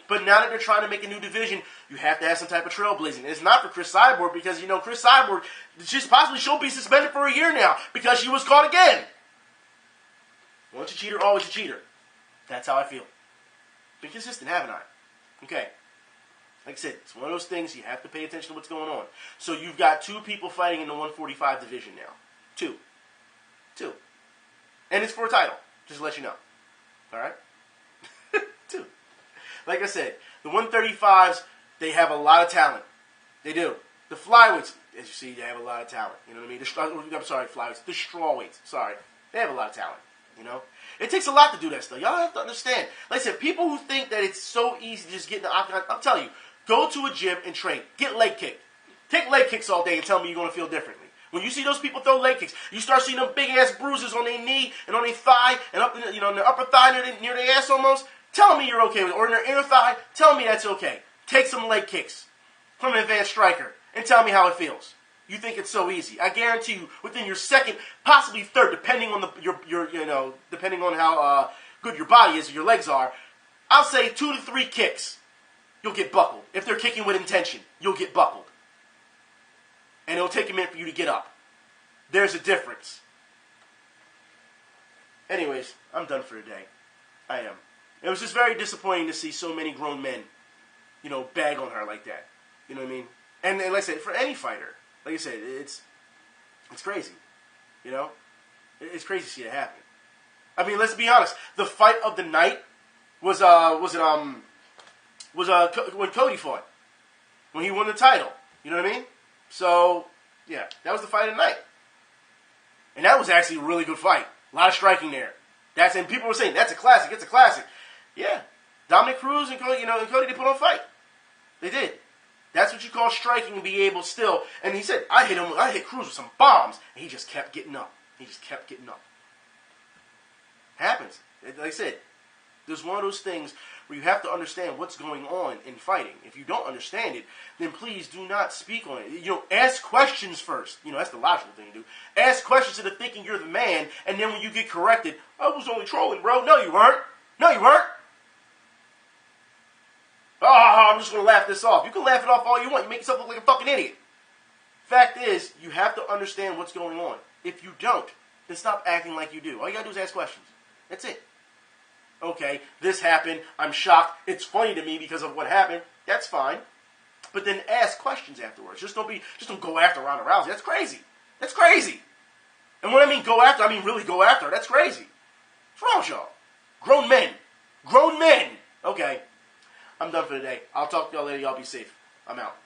But now that they're trying to make a new division, you have to have some type of trailblazing. And it's not for Chris Cyborg because, Chris Cyborg, she'll be suspended for a year now because she was caught again. Once a cheater, always a cheater. That's how I feel. Been consistent, haven't I? Okay. Like I said, it's one of those things you have to pay attention to what's going on. So you've got 2 people fighting in the 145 division now. 2. And it's for a title, just to let you know. All right? 2. Like I said, the 135s, they have a lot of talent. They do. The flyweights, as you see, they have a lot of talent. You know what I mean? I'm sorry, flyweights. The strawweights, sorry. They have a lot of talent. It takes a lot to do that stuff. Y'all have to understand. Like I said, people who think that it's so easy to just get in the octagon, I'm telling you, go to a gym and train. Get leg kicked. Take leg kicks all day and tell me you're going to feel differently. When you see those people throw leg kicks, you start seeing them big-ass bruises on their knee and on their thigh and up, in the upper thigh near their ass almost. tell me you're okay with it. Or in their inner thigh, tell me that's okay. Take some leg kicks from an advanced striker and tell me how it feels. You think it's so easy. I guarantee you, within your second, possibly third, depending on depending on how good your body is or your legs are, I'll say 2 to 3 kicks, you'll get buckled. If they're kicking with intention, you'll get buckled. And it'll take a minute for you to get up. There's a difference. Anyways, I'm done for today. I am. It was just very disappointing to see so many grown men, bag on her like that. You know what I mean? And like I said, for any fighter, like I said, it's crazy. It's crazy to see it happen. I mean, let's be honest. The fight of the night was when Cody fought, when he won the title. You know what I mean? So yeah, that was the fight of the night, and that was actually a really good fight. A lot of striking there. And people were saying that's a classic. It's a classic. Yeah, Dominic Cruz and Cody, they put on a fight. They did. That's what you call striking and be able still. And he said, I hit Cruz with some bombs, and he just kept getting up. Happens. Like I said, there's one of those things where you have to understand what's going on in fighting. If you don't understand it, then please do not speak on it. Ask questions first. That's the logical thing to do. Ask questions instead of thinking you're the man, and then when you get corrected, I was only trolling, bro. No, you weren't. I'm just going to laugh this off. You can laugh it off all you want. You make yourself look like a fucking idiot. Fact is, you have to understand what's going on. If you don't, then stop acting like you do. All you got to do is ask questions. That's it. Okay, this happened. I'm shocked. It's funny to me because of what happened. That's fine. But then ask questions afterwards. Just don't go after Ronda Rousey. That's crazy. And when I mean go after, I mean really go after her. That's crazy. What's wrong with y'all? Grown men. Okay. I'm done for today. I'll talk to y'all later. Y'all be safe. I'm out.